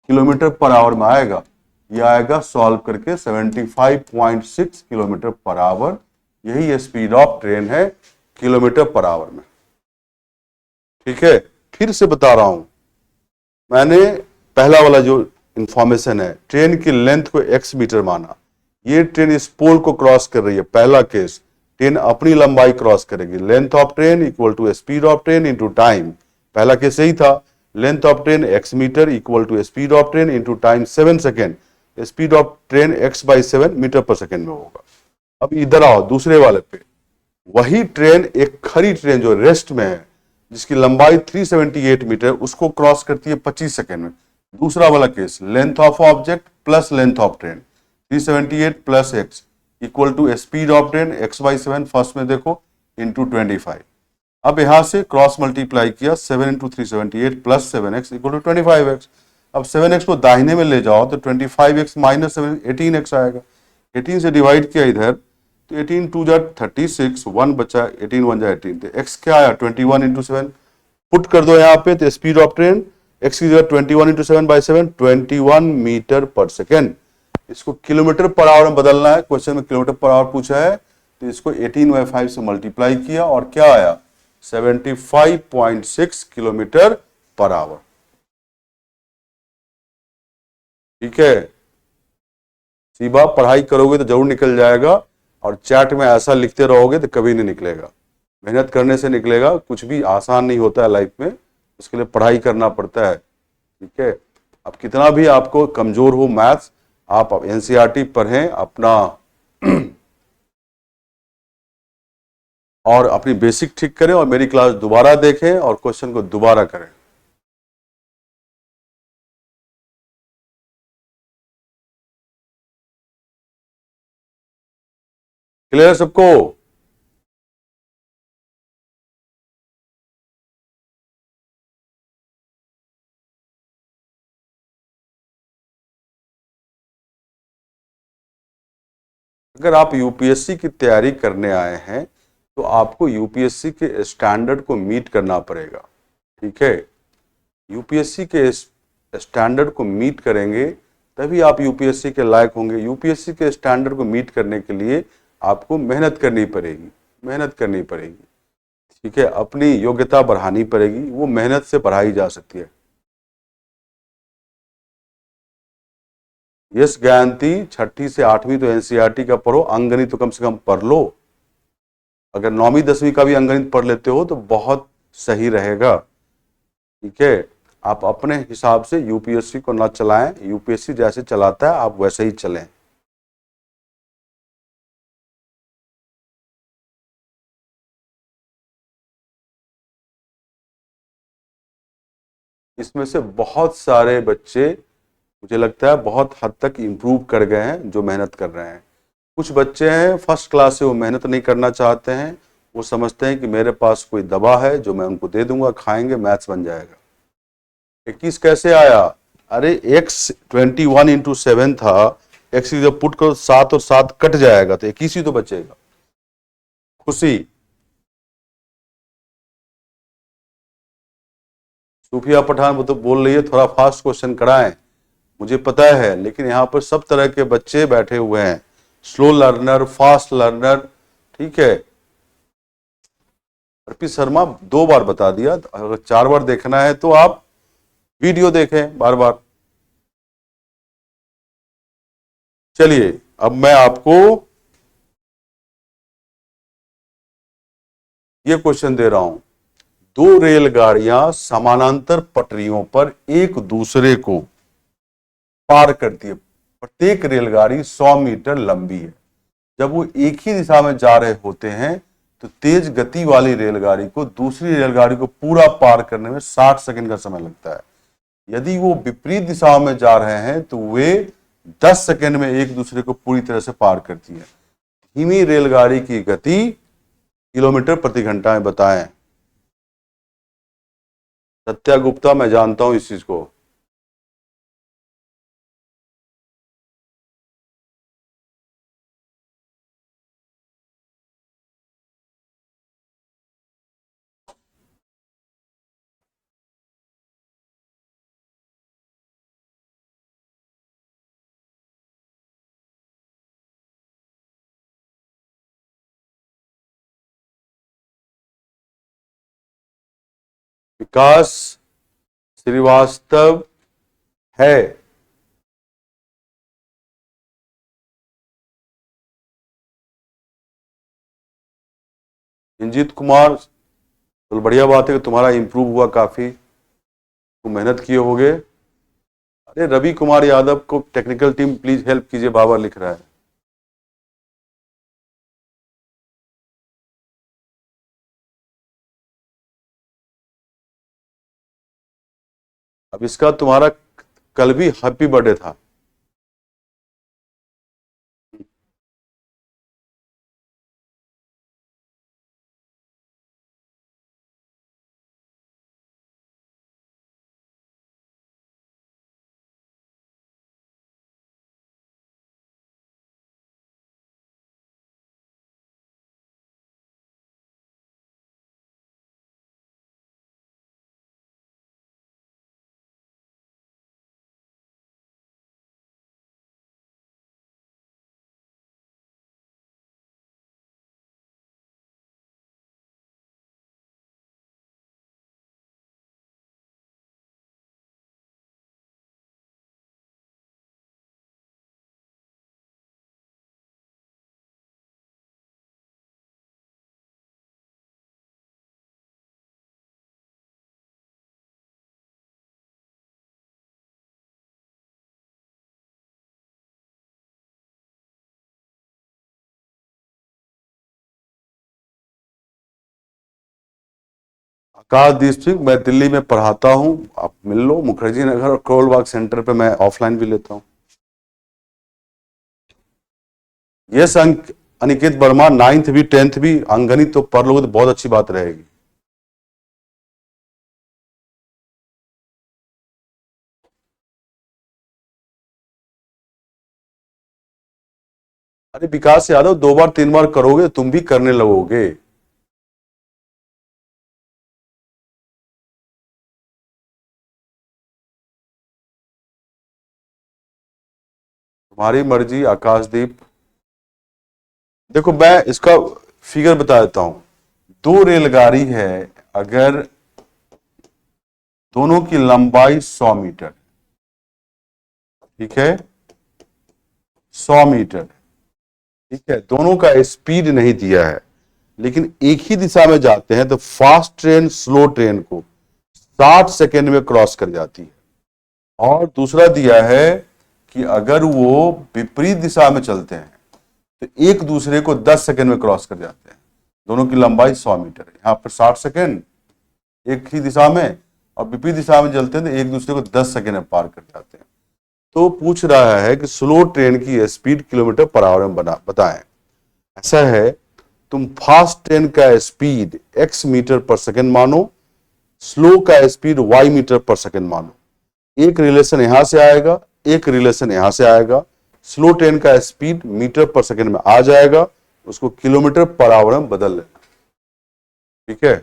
किलोमीटर पर आवर में आएगा। यह आएगा सॉल्व करके 75.6 किलोमीटर पर आवर। यही स्पीड ऑफ ट्रेन है किलोमीटर पर आवर में। ठीक है, फिर से बता रहा हूं, मैंने पहला वाला जो इंफॉर्मेशन है, ट्रेन की लेंथ को x मीटर माना। ये ट्रेन इस पोल को क्रॉस कर रही है, पहला केस। ट्रेन अपनी लंबाई क्रॉस करेगी, length of train equal to speed of train into time. पहला केस यही था, length of train x metre equal to speed of train into time 7 second. Speed of train x/7 metre per second में होगा। अब इधर आओ दूसरे वाले पे, वही ट्रेन एक खड़ी ट्रेन जो रेस्ट में है, जिसकी लंबाई 378 मीटर, उसको क्रॉस करती है 25 सेकेंड में। दूसरा वाला case, length of object plus length of train, 378 plus x equal to speed of train x/7, first में देखो, इंटू 25। अब यहां से क्रॉस मल्टीप्लाई किया, 7 into 378 plus 7x equal to 25x। अब 7x को दाहिने में ले जाओ तो 25x माइनस 7 18x आएगा। 18 से डिवाइड किया इधर तो 18 2 जा 36, 1 बचा, 18 1 जा 18। तो x क्या आया? 21 इंटू 7। पुट कर दो यहाँ पे तो स्पीड ऑफ ट्रेन x की जगह 21 इंटू 7/7, 21 मीटर पर सेकेंड। इसको किलोमीटर पर आवर में बदलना है, क्वेश्चन में किलोमीटर पर आवर पूछा है, तो इसको 18/5 से मल्टीप्लाई किया और क्या आया? 75.6 किलोमीटर पर आवर। ठीक है, सीबा पढ़ाई करोगे तो जरूर निकल जाएगा, और चैट में ऐसा लिखते रहोगे तो कभी नहीं निकलेगा। मेहनत करने से निकलेगा, कुछ भी आसान नहीं होता है लाइफ में, उसके लिए पढ़ाई करना पड़ता है। ठीक है, अब कितना भी आपको कमजोर हो मैथ्स, आप एनसीईआरटी पढ़ें अपना और अपनी बेसिक ठीक करें, और मेरी क्लास दोबारा देखें और क्वेश्चन को दोबारा करें। क्लियर है सबको? अगर आप यूपीएससी की तैयारी करने आए हैं तो आपको यूपीएससी के स्टैंडर्ड को मीट करना पड़ेगा। ठीक है, यूपीएससी के स्टैंडर्ड को मीट करेंगे तभी आप यूपीएससी के लायक होंगे। यूपीएससी के स्टैंडर्ड को मीट करने के लिए आपको मेहनत करनी पड़ेगी। मेहनत करनी पड़ेगी, ठीक है, अपनी योग्यता बढ़ानी पड़ेगी, वो मेहनत से बढ़ाई जा सकती है। यस ज्ञानती, छठी से आठवीं तो एनसीईआरटी का पढ़ो, अंकगणित तो कम से कम पढ़ लो। अगर 9वीं 10वीं का भी अंकगणित पढ़ लेते हो तो बहुत सही रहेगा, ठीक है। आप अपने हिसाब से यूपीएससी को ना चलाएं, यूपीएससी जैसे चलाता है आप वैसे ही चलें। इसमें से बहुत सारे बच्चे मुझे लगता है बहुत हद तक इम्प्रूव कर गए हैं जो मेहनत कर रहे हैं। कुछ बच्चे हैं फर्स्ट क्लास से, वो मेहनत नहीं करना चाहते हैं, वो समझते हैं कि मेरे पास कोई दवा है जो मैं उनको दे दूंगा, खाएंगे मैथ्स बन जाएगा। 21 कैसे आया? अरे एक्स 21 × 7 था, एक्स जब पुट करो 7 और 7 कट जाएगा तो 21 ही तो बचेगा। खुशी, सूफिया पठान वो तो बोल रही है थोड़ा फास्ट क्वेश्चन कराएं, मुझे पता है, लेकिन यहाँ पर सब तरह के बच्चे बैठे हुए हैं, स्लो लर्नर, फास्ट लर्नर, ठीक है। अर्पित शर्मा 2 बार बता दिया, अगर 4 बार देखना है तो आप वीडियो देखें बार बार। चलिए अब मैं आपको ये क्वेश्चन दे रहा हूं, 2 रेलगाड़ियां समानांतर पटरियों पर एक दूसरे को पार करती है, प्रत्येक रेलगाड़ी 100 मीटर लंबी है। जब वो एक ही दिशा में जा रहे होते हैं तो तेज गति वाली रेलगाड़ी को दूसरी रेलगाड़ी को पूरा पार करने में 60 सेकंड का समय लगता है। यदि वो विपरीत दिशाओं में जा रहे हैं तो वे 10 सेकंड में एक दूसरे को पूरी तरह से पार करती है। धीमी रेलगाड़ी की गति किलोमीटर प्रति घंटा में बताएं। सत्या गुप्ता, मैं जानता हूं इस चीज को। विकास श्रीवास्तव है। रंजीत कुमार, तो बढ़िया बात है कि तुम्हारा इंप्रूव हुआ काफी, तुम मेहनत किए होगे। अरे रवि कुमार यादव को टेक्निकल टीम प्लीज हेल्प कीजिए, बाबर लिख रहा है। अब इसका तुम्हारा कल भी हैप्पी बर्थडे था। आकाशदीप सिंह, मैं दिल्ली में पढ़ाता हूँ, आप मिल लो, मुखर्जी नगर और करोल बाग सेंटर पे मैं ऑफलाइन भी लेता हूँ। यस अनिकेत वर्मा, 9th भी 10th भी अंगणित तो पढ़ लोगे तो बहुत अच्छी बात रहेगी। अरे विकास यादव, 2 बार 3 बार करोगे तुम भी करने लगोगे। तुम्हारी मर्जी आकाशदीप। देखो मैं इसका फिगर बता देता हूं। दो रेलगाड़ी है, अगर दोनों की लंबाई 100 मीटर, ठीक है, 100 मीटर, ठीक है, दोनों का स्पीड नहीं दिया है, लेकिन एक ही दिशा में जाते हैं, तो फास्ट ट्रेन स्लो ट्रेन को 60 सेकेंड में क्रॉस कर जाती है। और दूसरा दिया है कि अगर वो विपरीत दिशा में चलते हैं तो एक दूसरे को 10 सेकेंड में क्रॉस कर जाते हैं। दोनों की लंबाई 100 मीटर है, यहां पर 60 सेकेंड एक ही दिशा में, और विपरीत दिशा में चलते हैं तो एक दूसरे को 10 सेकेंड में पार कर जाते हैं। तो पूछ रहा है कि स्लो ट्रेन की स्पीड किलोमीटर पर आवर में बताएं। ऐसा है, तुम फास्ट ट्रेन का speed x metre per second मानो, स्लो का speed y metre per second मानो। एक रिलेशन यहां से आएगा, एक रिलेशन यहां से आएगा। स्लो ट्रेन का स्पीड मीटर पर सेकेंड में आ जाएगा, उसको किलोमीटर पर आवर में बदल लेना, ठीक है।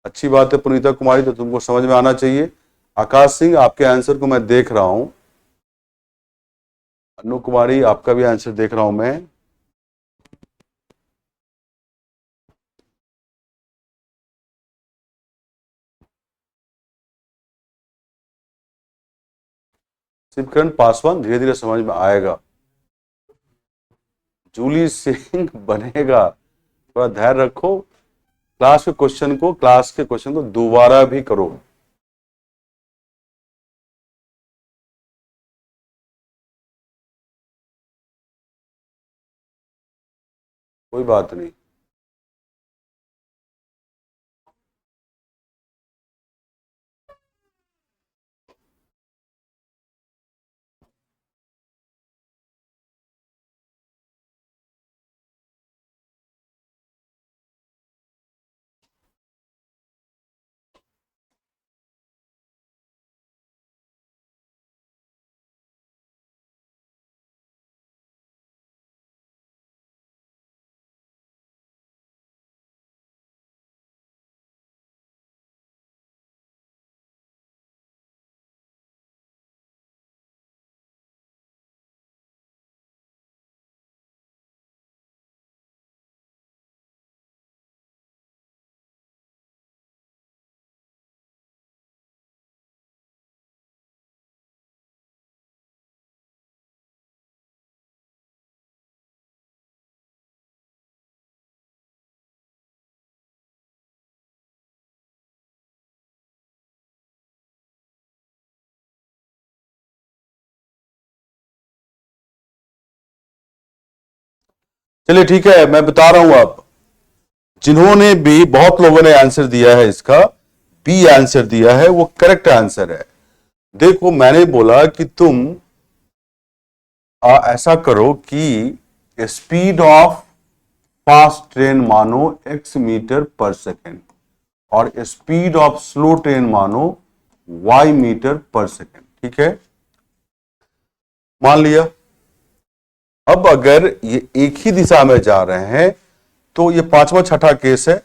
अच्छी बात है पुनीता कुमारी, तो तुमको समझ में आना चाहिए। आकाश सिंह, आपके आंसर को मैं देख रहा हूं। अनु कुमारी, आपका भी आंसर देख रहा हूं मैं। शिवकरण पासवान, धीरे धीरे समझ में आएगा। जूली सिंह बनेगा, थोड़ा धैर्य रखो। क्लास के क्वेश्चन को दोबारा भी करो। कोई बात नहीं। चलिए ठीक है, मैं बता रहा हूं। आप जिन्होंने भी, बहुत लोगों ने आंसर दिया है, इसका बी आंसर दिया है, वो करेक्ट आंसर है। देखो, मैंने बोला कि तुम ऐसा करो कि स्पीड ऑफ फास्ट ट्रेन मानो x मीटर पर सेकेंड, और स्पीड ऑफ स्लो ट्रेन मानो y मीटर पर सेकेंड, ठीक है, मान लिया। अब अगर ये एक ही दिशा में जा रहे हैं, तो ये पांचवा छठा केस है।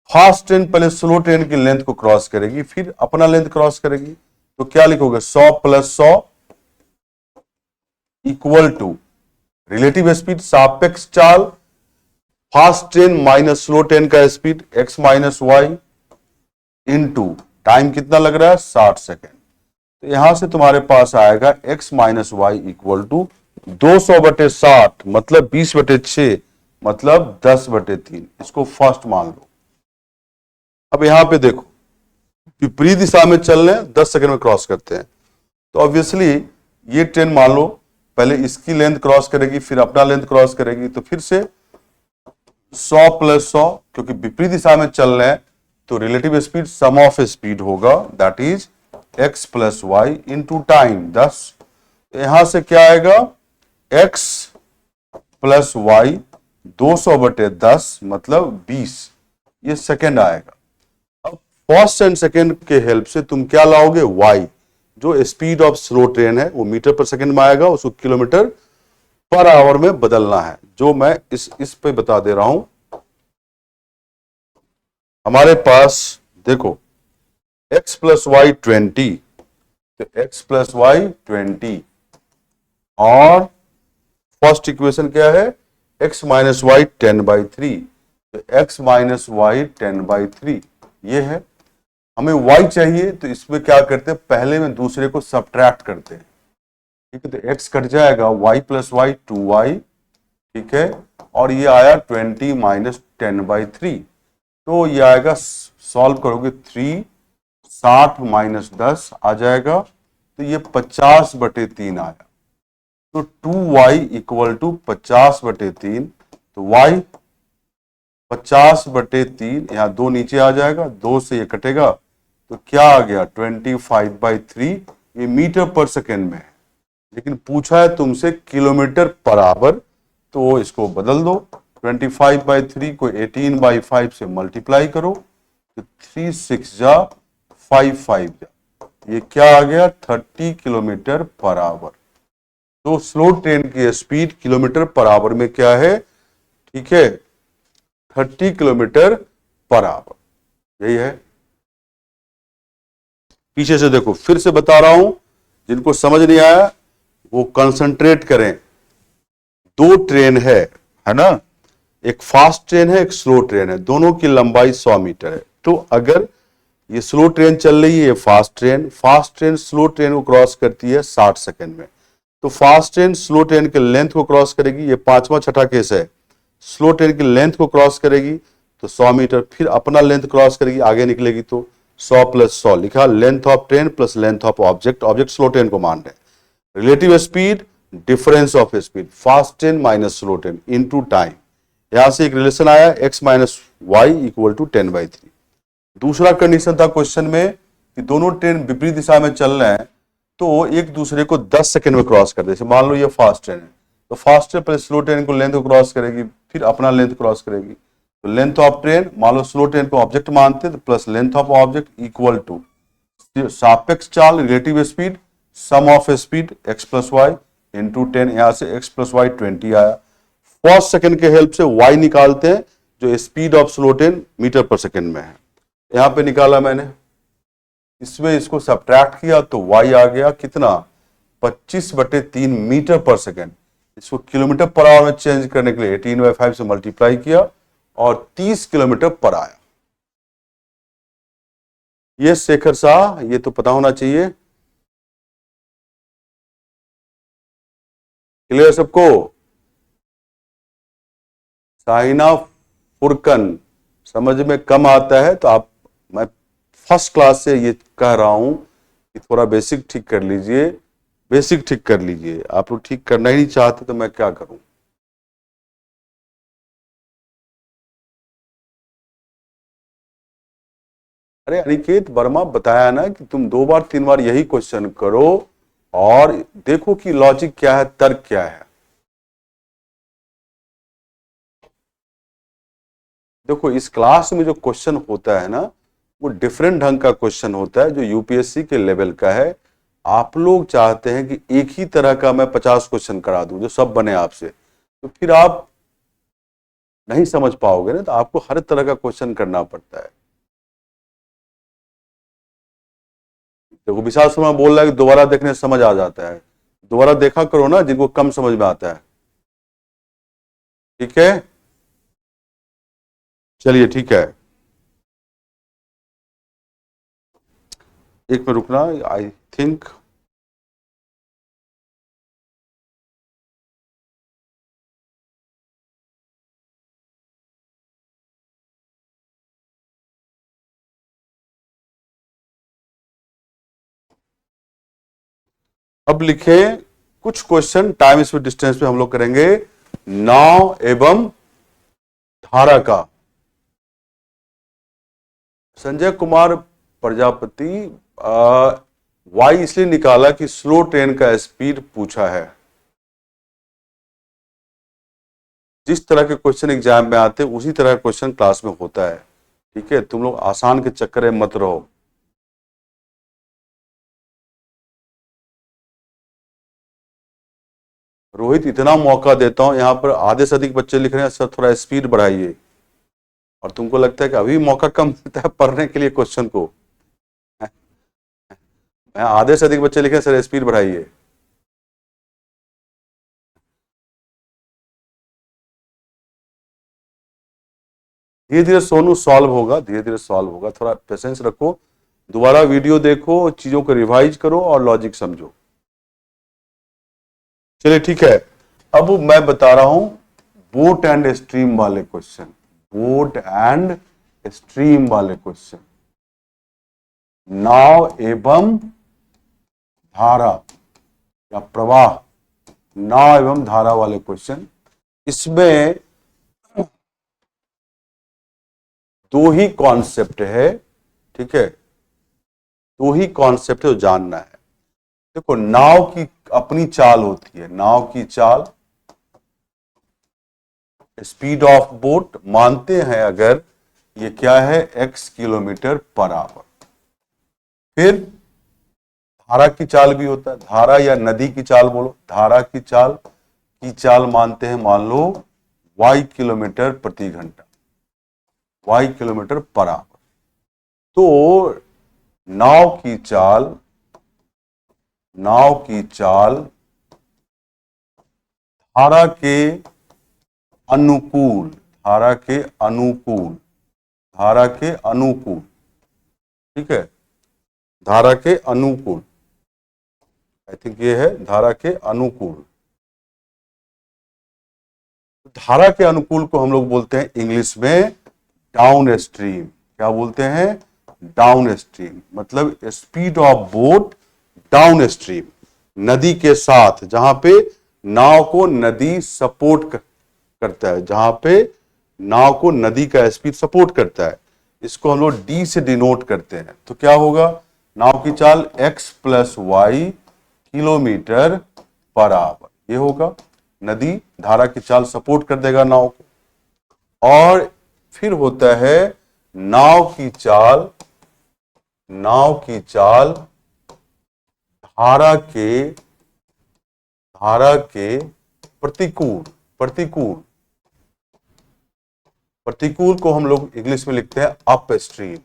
फास्ट ट्रेन पहले स्लो ट्रेन की लेंथ को क्रॉस करेगी, फिर अपना लेंथ क्रॉस करेगी। तो क्या लिखोगे, 100 + 100 इक्वल टू रिलेटिव स्पीड, सापेक्ष चाल, fast train minus slow train का speed x - y into time कितना लग रहा है, 60 सेकेंड। तो यहां से तुम्हारे पास आएगा x - y इक्वल टू 200/60, मतलब 20/6, मतलब 10/3। इसको फर्स्ट मान लो। अब यहां पे देखो, विपरीत दिशा में चल रहे हैं, 10 सेकेंड में क्रॉस करते हैं, तो ऑब्वियसली ये ट्रेन मान लो पहले इसकी लेंथ क्रॉस करेगी, फिर अपना लेंथ क्रॉस करेगी, तो फिर से 100 + 100, क्योंकि विपरीत दिशा में चल रहे हैं, तो relative speed sum of speed होगा, that is x + y into time 10। यहां से क्या आएगा, x + y 200/10 मतलब 20, ये सेकेंड आएगा। अब फर्स्ट एंड सेकेंड के हेल्प से तुम क्या लाओगे, y, जो स्पीड ऑफ स्लो ट्रेन है वो मीटर पर सेकेंड में आएगा, उसको किलोमीटर पर आवर में बदलना है, जो मैं इस पे बता दे रहा हूं। हमारे पास देखो x + y 20, तो x + y 20, और फर्स्ट इक्वेशन क्या है, x माइनस वाई 10/3, तो x माइनस वाई 10/3 ये है। हमें y चाहिए, तो इसमें क्या करते हैं, पहले में दूसरे को सब्ट्रैक्ट करते हैं, ठीक है। तो x कट जाएगा, y प्लस वाई 2y, ठीक है, और ये आया 20 माइनस 10/3, तो ये आएगा, सॉल्व करोगे 3, 60 माइनस 10 आ जाएगा, तो ये 50/3 आया। तो 2y इक्वल टू 50/3, तो y 50/3, यहां 2 नीचे आ जाएगा, 2 से ये कटेगा, तो क्या आ गया 25/3, ये मीटर पर सेकेंड में है, लेकिन पूछा है तुमसे किलोमीटर पर आवर, तो इसको बदल दो, 25/3 को 18/5 से मल्टीप्लाई करो, तो 3 6 जा 5 5 जा, ये क्या आ गया 30 किलोमीटर पर आवर। तो स्लो ट्रेन की स्पीड किलोमीटर पर आवर में क्या है, ठीक है, 30 किलोमीटर पर आवर, यही है। पीछे से देखो, फिर से बता रहा हूं, जिनको समझ नहीं आया वो कंसंट्रेट करें। दो ट्रेन है ना, एक फास्ट ट्रेन है, एक स्लो ट्रेन है, दोनों की लंबाई 100 मीटर है। तो अगर ये स्लो ट्रेन चल रही है, ये फास्ट ट्रेन स्लो ट्रेन को क्रॉस करती है 60 सेकंड में, तो फास्ट ट्रेन स्लो ट्रेन के लेंथ को क्रॉस करेगी, ये पांचवा छठा केस है, स्लो ट्रेन की लेंथ को क्रॉस करेगी तो 100 मीटर, फिर अपना लेंथ क्रॉस करेगी, आगे निकलेगी, तो 100 प्लस 100 लिखा, length of train plus length of object, object slow train को मान रहे। Relative speed, difference of speed, fast train minus slow train into time, यहां से एक रिलेशन आया, x minus y equal to 10/3। दूसरा कंडीशन था क्वेश्चन में कि दोनों ट्रेन विपरीत दिशा में चल रहे हैं, तो एक दूसरे को 10 सेकंड में क्रॉस कर दे। मान लो ये फास्ट ट्रेन है, तो fast train plus slow train को लेंथ को क्रॉस करेगी, फिर अपना लेंथ क्रॉस करेगी, तो लेंथ ऑफ ट्रेन, मान लो स्लो ट्रेन को ऑब्जेक्ट मानते तो plus length of object equal to सापेक्ष चाल, relative speed, sum of speed x plus y into 10, यहां से x प्लस वाई 20 आया। फर्स्ट सेकंड के हेल्प से y निकालते हैं, जो speed of slow train metre per second में है, यहां पे निकाला मैंने, इसमें इसको सब्ट्रैक्ट किया तो y आ गया कितना 25/3 मीटर पर सेकंड। इसको किलोमीटर पर आवर में चेंज करने के लिए 18/5 से मल्टीप्लाई किया और 30 किलोमीटर पर आया। ये शेखर शाह, ये तो पता होना चाहिए, क्लियर सबको। साइना फुरकन समझ में कम आता है, तो आप, मैं फर्स्ट क्लास से ये कह रहा हूं कि थोड़ा बेसिक ठीक कर लीजिए, बेसिक ठीक कर लीजिए। आप लोग ठीक करना ही नहीं चाहते तो मैं क्या करूं। अरे अनिकेत वर्मा बताया ना कि तुम 2 बार 3 बार यही क्वेश्चन करो और देखो कि लॉजिक क्या है, तर्क क्या है। देखो इस क्लास में जो क्वेश्चन होता है ना, वो डिफरेंट ढंग का क्वेश्चन होता है, जो यूपीएससी के लेवल का है। आप लोग चाहते हैं कि एक ही तरह का मैं 50 क्वेश्चन करा दूं जो सब बने आपसे, तो फिर आप नहीं समझ पाओगे ना, तो आपको हर तरह का क्वेश्चन करना पड़ता है। देखो विशाल शर्मा बोल रहा है कि दोबारा देखने से समझ आ जाता है, दोबारा देखा करो ना जिनको कम समझ में आता है, ठीक है। चलिए ठीक है, एक मिनट रुकना, आई थिंक अब लिखे कुछ क्वेश्चन टाइम स्पीड डिस्टेंस पे हम लोग करेंगे, नाव एवं धारा का। संजय कुमार प्रजापति, वाई इसलिए निकाला कि स्लो ट्रेन का स्पीड पूछा है। जिस तरह के क्वेश्चन एग्जाम में आते हैं उसी तरह का क्वेश्चन क्लास में होता है, ठीक है। तुम लोग आसान के चक्कर में मत रहो। रोहित इतना मौका देता हूं, यहां पर आधे से अधिक बच्चे लिख रहे हैं सर थोड़ा स्पीड बढ़ाइए, और तुमको लगता है कि अभी मौका कम मिलता है पढ़ने के लिए क्वेश्चन को। मैं आधे से अधिक बच्चे लिखे हैं सर स्पीड बढ़ाइए। धीरे धीरे सोनू सॉल्व होगा, धीरे धीरे सॉल्व होगा, थोड़ा पेशेंस रखो, दोबारा वीडियो देखो, चीजों को रिवाइज करो और लॉजिक समझो। चलिए ठीक है, अब मैं बता रहा हूं बोट एंड स्ट्रीम वाले क्वेश्चन, बोट एंड स्ट्रीम वाले क्वेश्चन, नाव एवं धारा या प्रवाह, नाव एवं धारा वाले क्वेश्चन। इसमें दो ही कॉन्सेप्ट है, ठीक है, दो ही कॉन्सेप्ट है जो जानना है। देखो, नाव की अपनी चाल होती है, नाव की चाल, स्पीड ऑफ बोट मानते हैं अगर ये क्या है, x किलोमीटर पर आवर। फिर धारा की चाल भी होता है, धारा या नदी की चाल बोलो, धारा की चाल मानते हैं, मान लो y किलोमीटर प्रति घंटा, y किलोमीटर पर आवर। तो नाव की चाल धारा के अनुकूल, धारा के अनुकूल, धारा के अनुकूल, ठीक है, धारा के अनुकूल, आई थिंक ये है धारा के अनुकूल। धारा के अनुकूल को हम लोग बोलते हैं इंग्लिश में डाउन स्ट्रीम। क्या बोलते हैं? डाउन स्ट्रीम, मतलब speed of boat down stream, नदी के साथ, जहां पे नाव को नदी सपोर्ट करता है, जहां पे नाव को नदी का स्पीड सपोर्ट करता है, इसको हम लोग डी से डिनोट करते हैं। तो क्या होगा, नाव की चाल x plus y kilometre per hour, ये होगा, नदी धारा की चाल सपोर्ट कर देगा नाव को। और फिर होता है नाव की चाल धारा के प्रतिकूल को हम लोग इंग्लिश में लिखते हैं अप स्ट्रीम,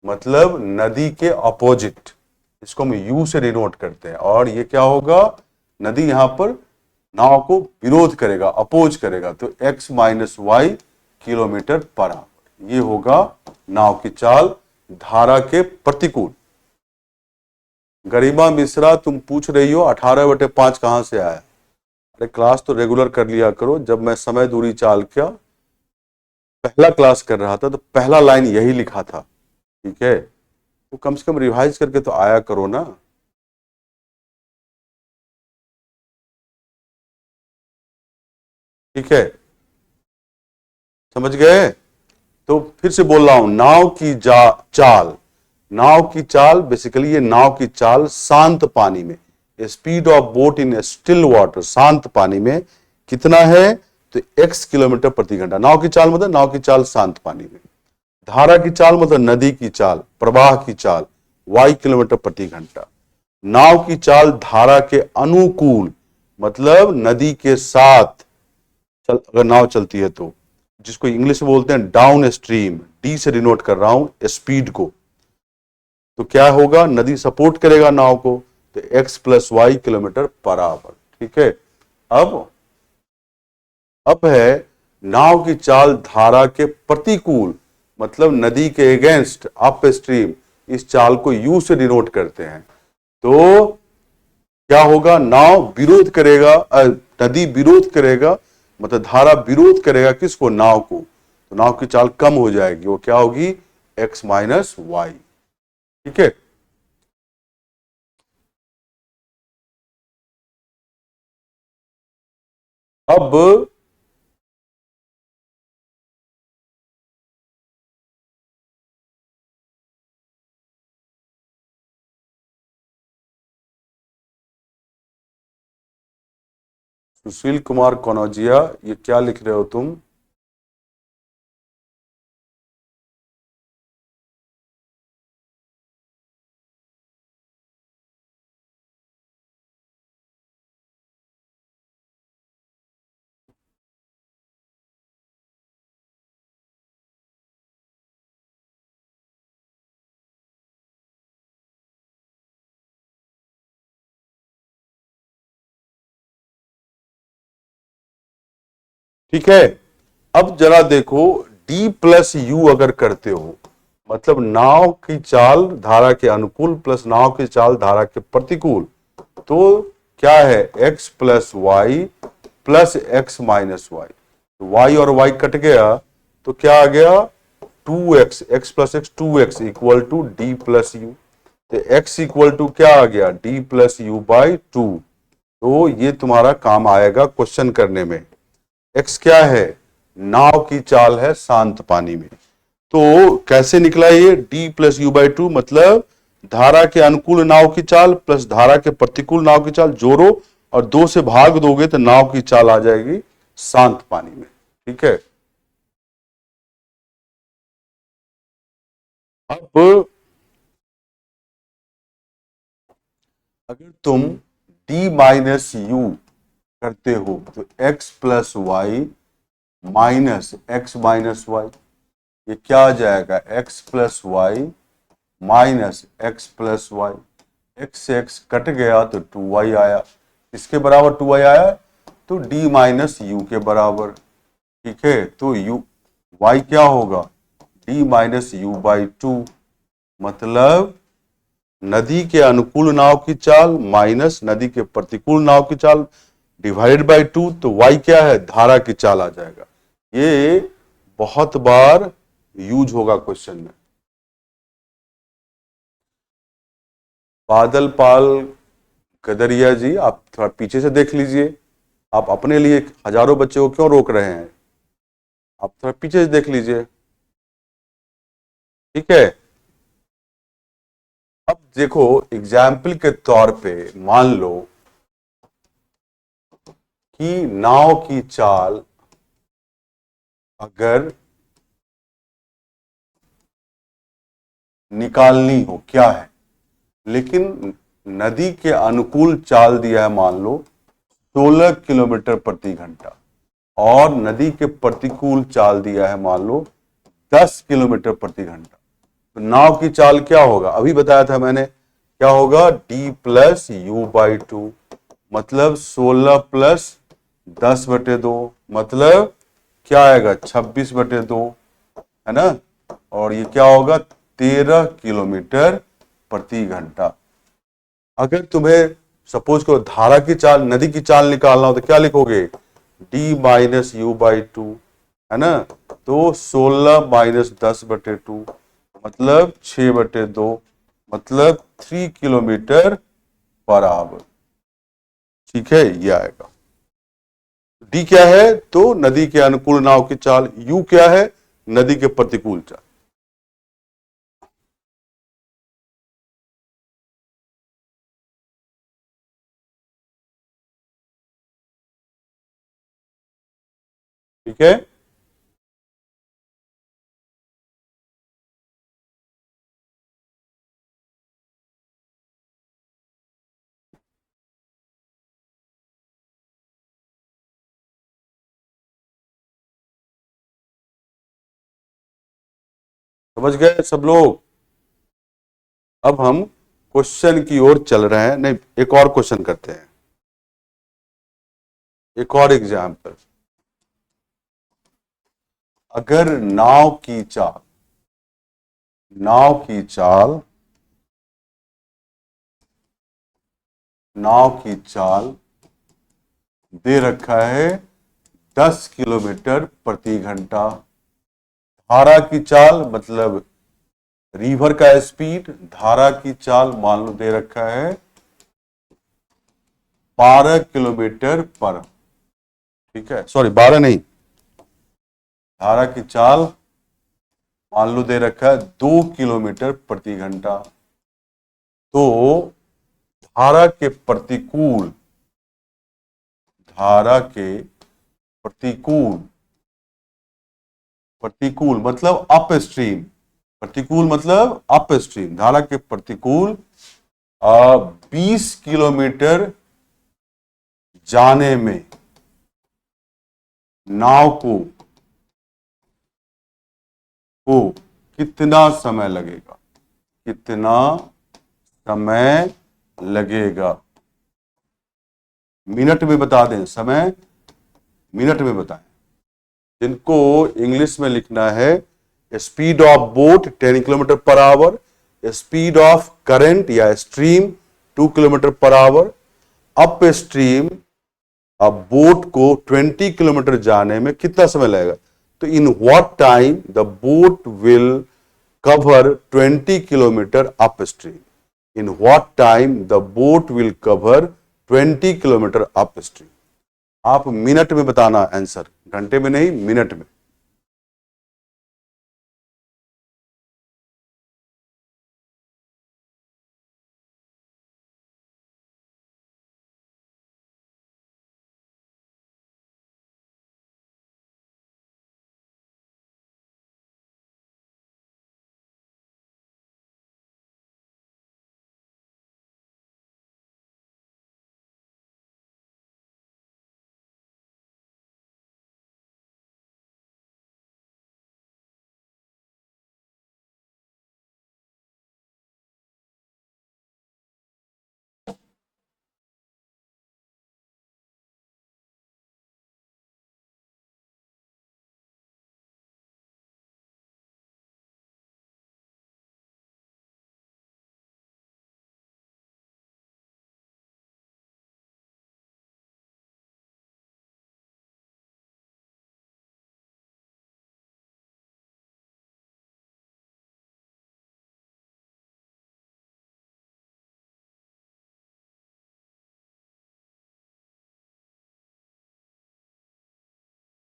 मतलब नदी के अपोजिट, इसको हम यू से डिनोट करते हैं। और ये क्या होगा, नदी यहां पर नाव को विरोध करेगा, अपोज करेगा, तो x minus y kilometre per hour, ये होगा नाव की चाल धारा के प्रतिकूल। गरिमा मिश्रा, तुम पूछ रही हो 18/5 कहां से आया? अरे क्लास तो रेगुलर कर लिया करो। जब मैं समय दूरी चाल का पहला क्लास कर रहा था तो पहला लाइन यही लिखा था, ठीक है, तो कम से कम रिवाइज करके तो आया करो ना। ठीक है, समझ गए? तो फिर से बोल रहा हूं, नाव की चाल बेसिकली, ये नाव की चाल शांत पानी में, speed of boat in still water, शांत पानी में कितना है, तो x किलोमीटर प्रति घंटा। नाव की चाल मतलब नाव की चाल शांत पानी में, धारा की चाल मतलब नदी की चाल, प्रवाह की चाल y किलोमीटर प्रति घंटा। नाव की चाल धारा के अनुकूल, मतलब नदी के साथ अगर नाव चलती है तो, जिसको इंग्लिश में बोलते हैं डाउन स्ट्रीम, डी से डिनोट कर रहा हूं स्पीड को। तो क्या होगा, नदी सपोर्ट करेगा नाव को, तो x plus y kilometre per hour, ठीक है। अब है नाव की चाल धारा के प्रतिकूल, मतलब नदी के अगेंस्ट अप स्ट्रीम, इस चाल को यू से डिनोट करते हैं। तो क्या होगा, नाव विरोध करेगा, नदी विरोध करेगा, मतलब धारा विरोध करेगा किसको, नाव को, तो नाव की चाल कम हो जाएगी, वो क्या होगी, x माइनस वाई, ठीक है। अब सुशील कुमार कनौजिया, ये क्या लिख रहे हो तुम? ठीक है, अब जरा देखो, डी प्लस यू अगर करते हो, मतलब नाव की चाल धारा के अनुकूल प्लस नाव की चाल धारा के प्रतिकूल, तो क्या है x plus y plus x minus y. y और y कट गया तो क्या आ गया 2x, x plus x 2x equal to D plus U. तो x इक्वल टू क्या आ गया डी प्लस यू बाई 2। तो ये तुम्हारा काम आएगा क्वेश्चन करने में। x क्या है, नाव की चाल है शांत पानी में। तो कैसे निकला ये d प्लस यू बाई 2, मतलब धारा के अनुकूल नाव की चाल प्लस धारा के प्रतिकूल नाव की चाल जोड़ो और 2 से भाग दोगे तो नाव की चाल आ जाएगी शांत पानी में। ठीक है, अब अगर तुम d माइनस यू करते हो तो x plus y minus x minus y, ये क्या आ जाएगा x plus y minus x plus y. X से एक्स कट गया तो 2y आया, इसके बराबर 2y आया तो d माइनस यू के बराबर। ठीक है, तो u y क्या होगा d माइनस यू बाई 2, मतलब नदी के अनुकूल नाव की चाल माइनस नदी के प्रतिकूल नाव की चाल डिवाइड बाई 2, तो y क्या है धारा की चाल आ जाएगा। ये बहुत बार यूज होगा क्वेश्चन में। बादल पाल कदरिया जी, आप थोड़ा पीछे से देख लीजिए, आप अपने लिए हजारों बच्चे को क्यों रोक रहे हैं, आप थोड़ा पीछे से देख लीजिए। ठीक है, अब देखो एग्जाम्पल के तौर पे मान लो कि नाव की चाल अगर निकालनी हो, क्या है, लेकिन नदी के अनुकूल चाल दिया है मान लो 16 किलोमीटर प्रति घंटा और नदी के प्रतिकूल चाल दिया है मान लो 10 किलोमीटर प्रति घंटा। तो नाव की चाल क्या होगा, अभी बताया था मैंने, क्या होगा d प्लस यू बाई 2, मतलब 16 प्लस 10/2, मतलब क्या आएगा 26/2, है ना। और ये क्या होगा 13 किलोमीटर प्रति घंटा। अगर तुम्हें सपोज करो धारा की चाल नदी की चाल निकालना हो तो क्या लिखोगे d माइनस यू बाई 2, है ना। तो 16 माइनस 10/2 मतलब 6/2, मतलब 3 किलोमीटर पर आवर। ठीक है, ये आएगा। डी क्या है, तो नदी के अनुकूल नाव की चाल, यू क्या है नदी के प्रतिकूल चाल। ठीक है, समझ गए सब लोग। अब हम क्वेश्चन की ओर चल रहे हैं, नहीं एक और क्वेश्चन करते हैं, एक और एग्जाम्पल। अगर नाव की चाल नाव की चाल दे रखा है 10 किलोमीटर प्रति घंटा, धारा की चाल मतलब रिवर का स्पीड, धारा की चाल मान लो दे रखा है 12 किलोमीटर पर, ठीक है, सॉरी 12 नहीं, धारा की चाल मान लो दे रखा है 2 किलोमीटर प्रति घंटा। तो धारा के प्रतिकूल प्रतिकूल मतलब अप स्ट्रीम, प्रतिकूल मतलब अप स्ट्रीम, धारा के प्रतिकूल 20 किलोमीटर जाने में नाव को कितना समय लगेगा, कितना समय लगेगा, मिनट में बता दें, समय मिनट में बताएं। जिनको इंग्लिश में लिखना है speed of boat 10 kilometre per hour, speed of current या stream 2 kilometre per hour, up stream अब बोट को 20 किलोमीटर जाने में कितना समय लगेगा, तो in what time the boat will cover 20 kilometre up stream, in what time the boat will cover 20 kilometre up stream. आप मिनट में बताना आंसर, घंटे में नहीं, मिनट में।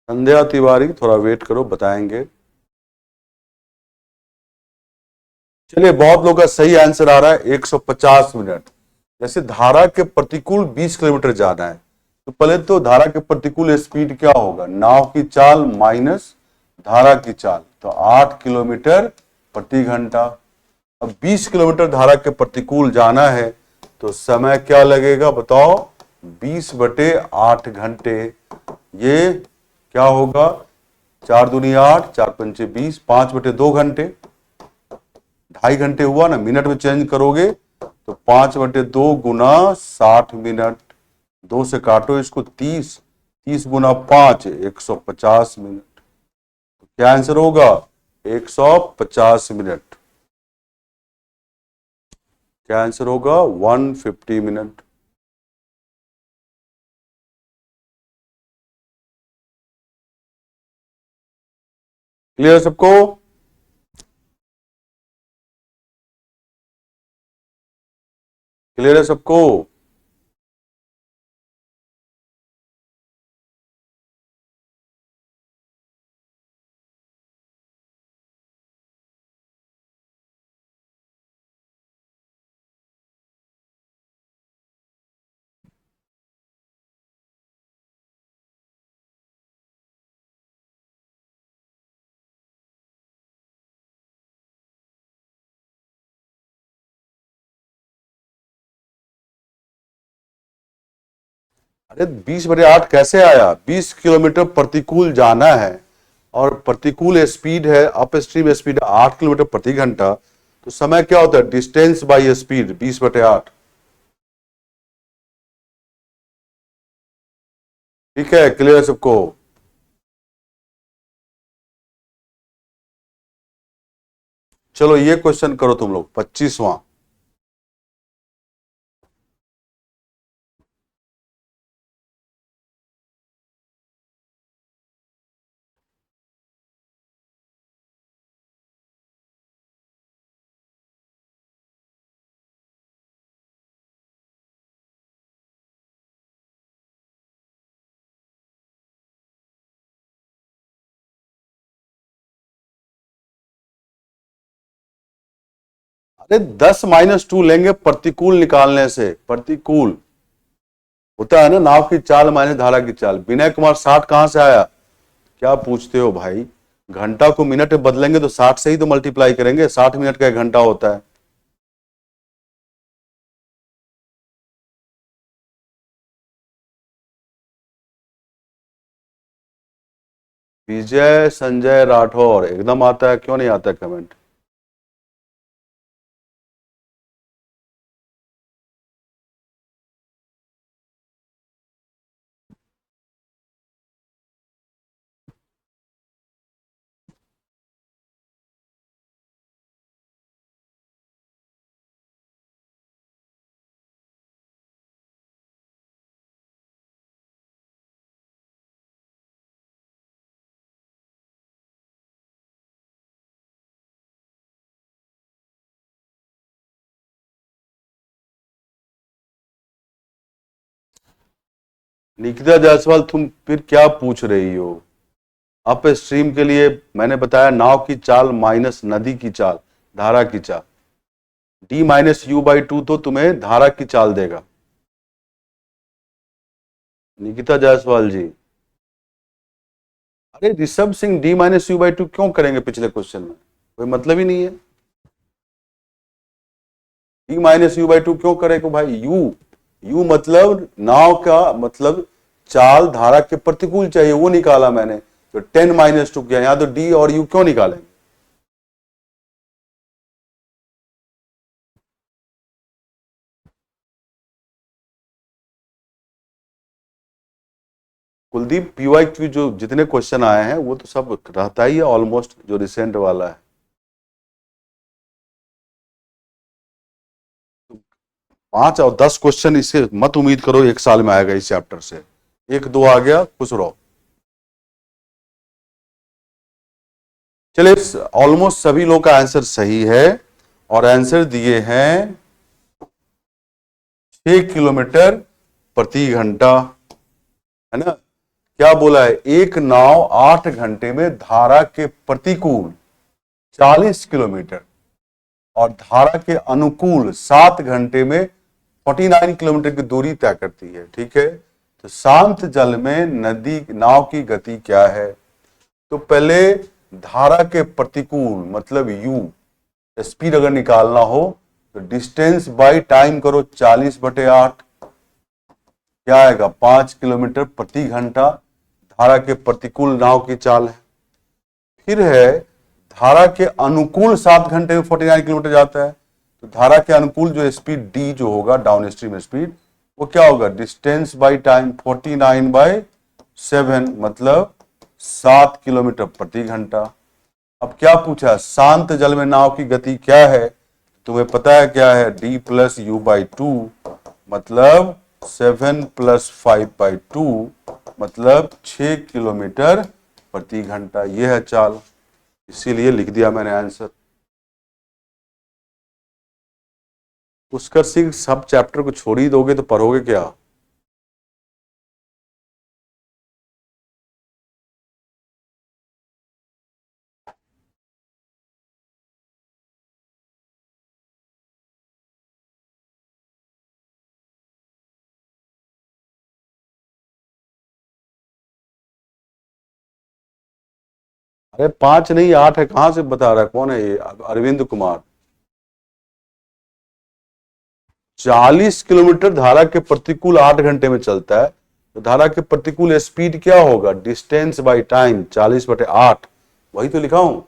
संध्या तिवारी थोड़ा वेट करो, बताएंगे। चलिए, बहुत लोगों का सही आंसर आ रहा है 150 मिनट। जैसे धारा के प्रतिकूल 20 किलोमीटर जाना है, तो पहले तो धारा के प्रतिकूल स्पीड क्या होगा, नाव की चाल माइनस धारा की चाल, तो 8 किलोमीटर प्रति घंटा। अब 20 किलोमीटर धारा के प्रतिकूल जाना है, तो समय क्या लगेगा बताओ, 20/8 घंटे। ये क्या होगा, 4 दूनी 8, 4 पंचे 20, 5/2 घंटे, 2.5 घंटे हुआ ना। मिनट में चेंज करोगे तो 5/2 गुना 60 मिनट, 2 से काटो इसको, 30, 30 गुना 5 150 मिनट। तो क्या आंसर होगा, 150 मिनट। क्या आंसर होगा, 150 मिनट। क्लियर सबको? क्लियर है सबको? अरे 20/8 कैसे आया, 20 किलोमीटर प्रतिकूल जाना है और प्रतिकूल स्पीड है, अप स्ट्रीम स्पीड 8 किलोमीटर प्रति घंटा, तो समय क्या होता है, डिस्टेंस बाय स्पीड 20/8। ठीक है, क्लियर है सबको? चलो ये क्वेश्चन करो तुम लोग, 25वां। अरे 10-2 लेंगे प्रतिकूल निकालने से, प्रतिकूल होता है ना, नाव की चाल माइनस धारा की चाल। विनय कुमार 60 कहां से आया, क्या पूछते हो भाई, घंटा को मिनट में बदलेंगे तो 60 से ही तो मल्टीप्लाई करेंगे, 60 मिनट का 1 घंटा होता है। विजय संजय राठौर एकदम आता है, क्यों नहीं आता है कमेंट? निकिता जायसवाल, तुम फिर क्या पूछ रही हो? अप स्ट्रीम के लिए मैंने बताया नाव की चाल माइनस नदी की चाल, धारा की चाल, d-u/2 तो तुम्हें धारा की चाल देगा। निकिता जायसवाल जी, अरे ऋषभ सिंह, d-u/2 क्यों करेंगे पिछले क्वेश्चन में? कोई मतलब ही नहीं है। d-u/2 क्यों करेंगे भाई? यू मतलब नाव का मतलब चाल धारा के प्रतिकूल चाहिए, वो निकाला मैंने, तो 10-2 किया, यहां तो डी और यू क्यों निकालेंगे? कुलदीप, पीवाई क्यू जो जितने क्वेश्चन आए हैं वो तो सब रहता ही है ऑलमोस्ट, जो रिसेंट वाला है। 5 और 10 क्वेश्चन इसे मत उम्मीद करो एक साल में आएगा इस चैप्टर से। 1-2 आ गया, खुश रहो। चलिए, ऑलमोस्ट सभी लोग का आंसर सही है और आंसर दिए हैं 6 किलोमीटर प्रति घंटा, है ना? क्या बोला है? एक नाव 8 घंटे में धारा के प्रतिकूल 40 किलोमीटर और धारा के अनुकूल 7 घंटे में 49 किलोमीटर की दूरी तय करती है। ठीक है, तो शांत जल में नदी नाव की गति क्या है? तो पहले धारा के प्रतिकूल मतलब u, स्पीड अगर निकालना हो तो डिस्टेंस बाय टाइम करो, 40/8, क्या आएगा? 5 किलोमीटर प्रति घंटा। धारा के प्रतिकूल नाव की चाल है। फिर है धारा के अनुकूल 7 घंटे में 49 किलोमीटर जाता है, तो धारा के अनुकूल जो स्पीड डी जो होगा, डाउन स्ट्रीम स्पीड, वो क्या होगा? डिस्टेंस बाय टाइम 49/7 मतलब 7 किलोमीटर प्रति घंटा। अब क्या पूछा? शांत जल में नाव की गति क्या है? तुम्हें पता है क्या है? d+u/2 मतलब 7+5/2 मतलब 6 किलोमीटर प्रति घंटा। यह है चाल, इसीलिए लिख दिया मैंने आंसर। पुष्कर सिंह, सब चैप्टर को छोड़ ही दोगे तो पढ़ोगे क्या? अरे 5 नहीं 8 है, कहां से बता रहा है? कौन है ये? अरविंद कुमार। 40 किलोमीटर धारा के प्रतिकूल 8 घंटे में चलता है, तो धारा के प्रतिकूल स्पीड क्या होगा? डिस्टेंस बाय टाइम 40/8, वही तो लिखा हूं।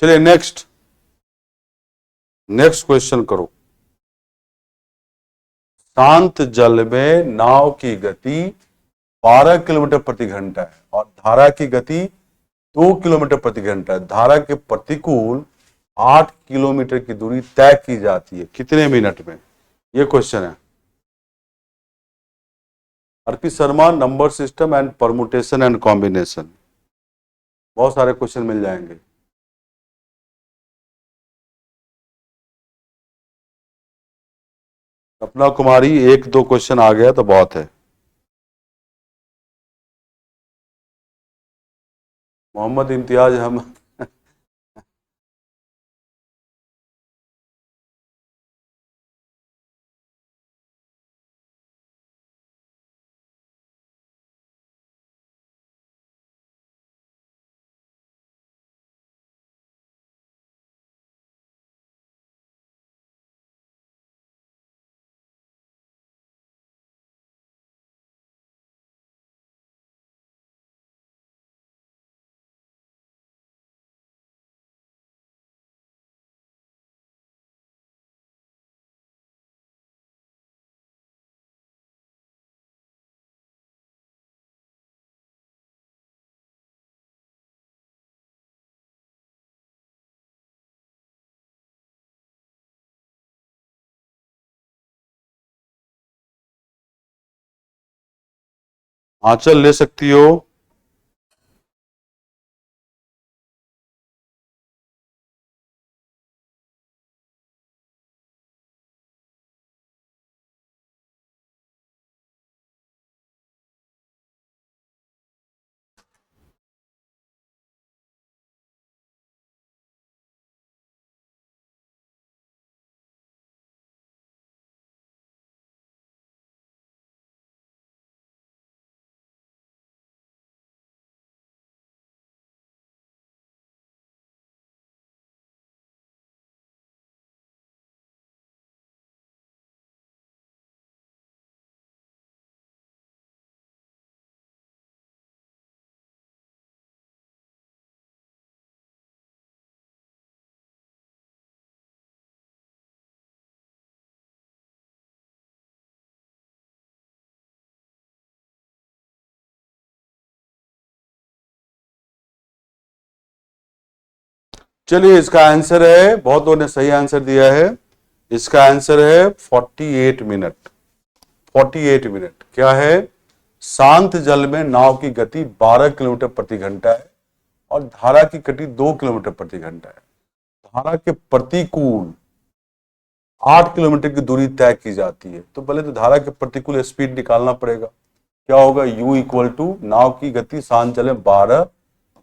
चलिए नेक्स्ट, नेक्स्ट क्वेश्चन करो। शांत जल में नाव की गति 12 किलोमीटर प्रति घंटा है और धारा की गति 2 किलोमीटर प्रति घंटा है। धारा के प्रतिकूल 8 किलोमीटर की दूरी तय की जाती है कितने मिनट में? ये क्वेश्चन है। Arpit Sharma, number system and permutation and combination, बहुत सारे क्वेश्चन मिल जाएंगे। सपना कुमारी, 1-2 क्वेश्चन आ गया तो बहुत है। मोहम्मद इम्तियाज हम आंचल ले सकती हो। चलिए, इसका आंसर है, बहुत लोगों ने सही आंसर दिया है। इसका आंसर है 48 मिनट। 48 मिनट क्या है? शांत जल में नाव की गति 12 किलोमीटर प्रति घंटा है और धारा की गति 2 किलोमीटर प्रति घंटा है। धारा के प्रतिकूल 8 किलोमीटर की दूरी तय की जाती है। तो पहले तो धारा के प्रतिकूल स्पीड निकालना पड़ेगा। क्या होगा? u इक्वल टू नाव की गति शांत जल में 12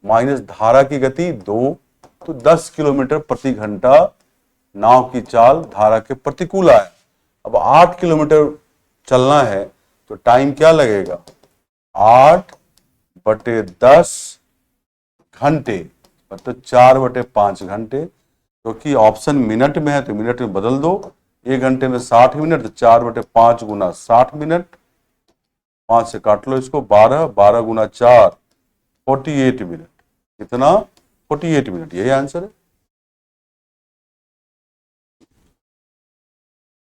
माइनस धारा की गति 2, तो 10 किलोमीटर प्रति घंटा नाव की चाल धारा के प्रतिकूल आए। अब 8 किलोमीटर चलना है तो टाइम क्या लगेगा? 8/10 घंटे, मतलब 4/5 घंटे। क्योंकि ऑप्शन मिनट में है तो मिनट में बदल दो। 1 घंटे में 60 मिनट, तो 4/5 गुना 60 मिनट। 5 से काट लो इसको, 12, 12 गुना 4, 48 मिनट। कितना? 48 मिनट, यही आंसर है।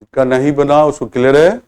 इसका नहीं बना उसको क्लियर है।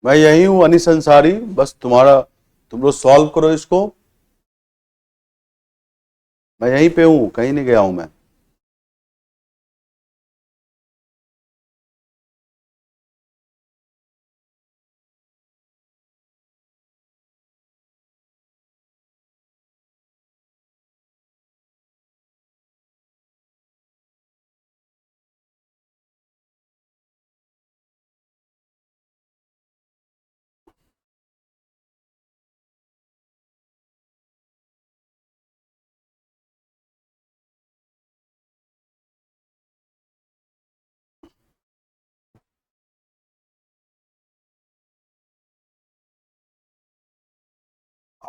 मैं यही हूं, अनिस अंसारी। बस तुम लोग सॉल्व करो इसको। मैं यहीं पे हूं, कहीं नहीं गया हूं मैं।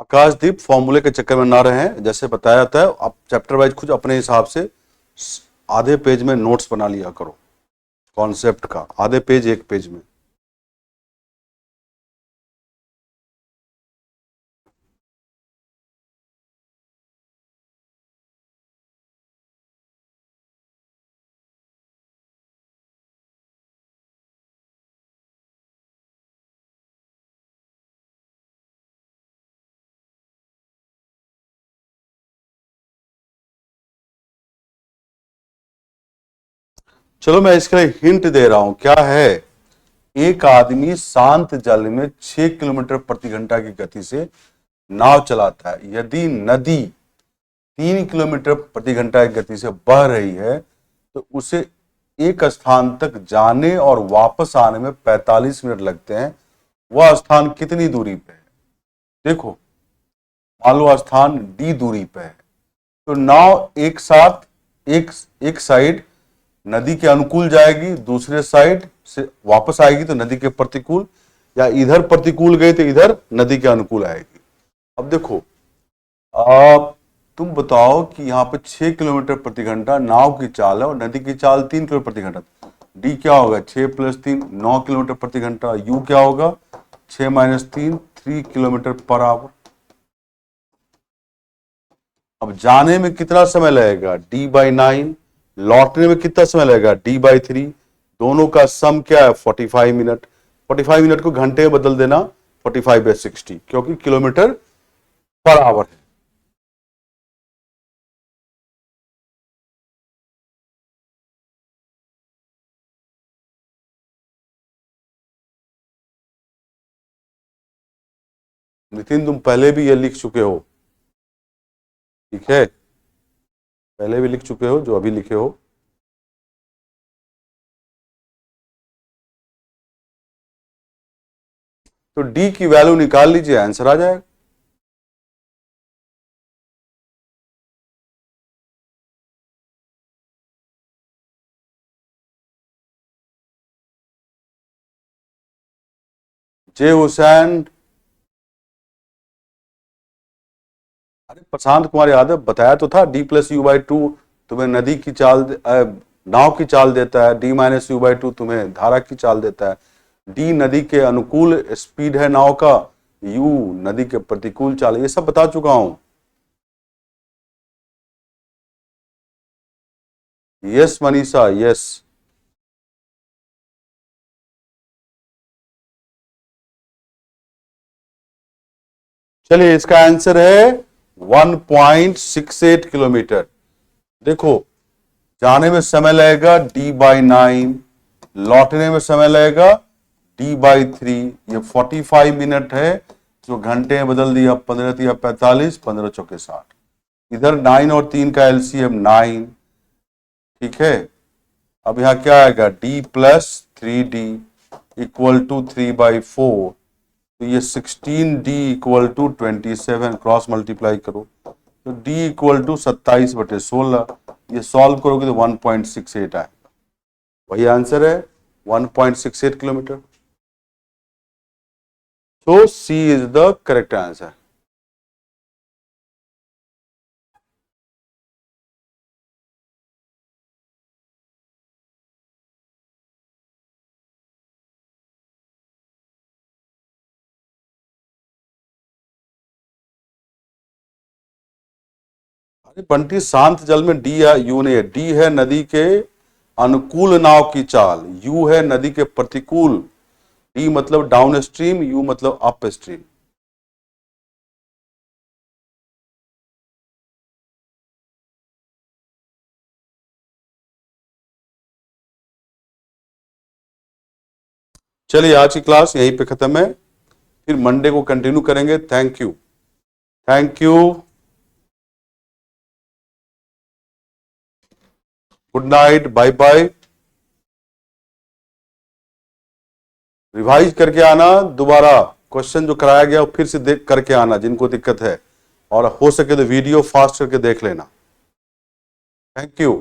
आकाशदीप फॉर्मूले के चक्कर में ना रहें, जैसे बताया जाता है आप चैप्टर वाइज खुद अपने हिसाब से आधे पेज में नोट्स बना लिया करो कॉन्सेप्ट का, आधे पेज एक पेज में। चलो मैं इसके लिए हिंट दे रहा हूं, क्या है? एक आदमी शांत जल में 6 किलोमीटर प्रति घंटा की गति से नाव चलाता है। यदि नदी 3 किलोमीटर प्रति घंटा की गति से बह रही है तो उसे एक स्थान तक जाने और वापस आने में 45 मिनट लगते हैं। वह स्थान कितनी दूरी पे है? देखो, मान लो स्थान डी दूरी पे है, तो नाव एक साथ एक साइड नदी के अनुकूल जाएगी, दूसरे साइड से वापस आएगी तो नदी के प्रतिकूल, या इधर प्रतिकूल गई तो इधर नदी के अनुकूल आएगी। अब देखो, तुम बताओ कि यहाँ पे 6 किलोमीटर प्रति घंटा नाव की चाल है और नदी की चाल 3 किलोमीटर प्रति घंटा। डी क्या होगा? 6 + 3 9 किलोमीटर प्रति घंटा। यू क्या होगा? 6 - 3 3 किलोमीटर पर आवर। अब जाने में कितना समय लगेगा? D/9। लौटने में कितना समय लगेगा? D/3। दोनों का सम क्या है? 45 मिनट। 45 मिनट को घंटे में बदल देना, 45/60, क्योंकि किलोमीटर पर आवर है। नितिन, तुम पहले भी ये लिख चुके हो, ठीक है? पहले भी लिख चुके हो जो अभी लिखे हो। तो डी की वैल्यू निकाल लीजिए, आंसर आ जाएगा। जे हुसैन, अरे प्रशांत कुमार यादव, बताया तो था D+U/2 तुम्हें नदी की चाल नाव की चाल देता है, D-U/2 तुम्हें धारा की चाल देता है। डी नदी के अनुकूल स्पीड है नाव का, यू नदी के प्रतिकूल चाल, ये सब बता चुका हूं। Yes Manisha, yes. चलिए, इसका आंसर है 1.68 किलोमीटर। देखो, जाने में समय लगेगा D/9, लौटने में समय लगेगा D/3। ये 45 मिनट है, जो घंटे में बदल दिया, 15 × 45, 15 × 4 = 60। इधर 9 और 3 का LCM 9, ठीक है। अब यहां क्या आएगा? D+3D = 3/4, तो ये 16D = 27, क्रॉस मल्टीप्लाई करो तो D = 27/16। ये सॉल्व करोगे तो 1.68 आएगा। वही आंसर है, 1.68 किलोमीटर। तो C is the correct answer. अरे बंटी, शांत जल में डी है, यू नहीं है। डी है नदी के अनुकूल नाव की चाल, यू है नदी के प्रतिकूल। डी मतलब डाउन स्ट्रीम, यू मतलब अप स्ट्रीम। चलिए, आज की क्लास यहीं पे खत्म है, फिर मंडे को कंटिन्यू करेंगे। Thank you, thank you, good night, bye bye. Revise करके आना, दोबारा क्वेश्चन जो कराया गया वो फिर से देख करके आना जिनको दिक्कत है, और हो सके तो वीडियो फास्ट करके देख लेना। Thank you.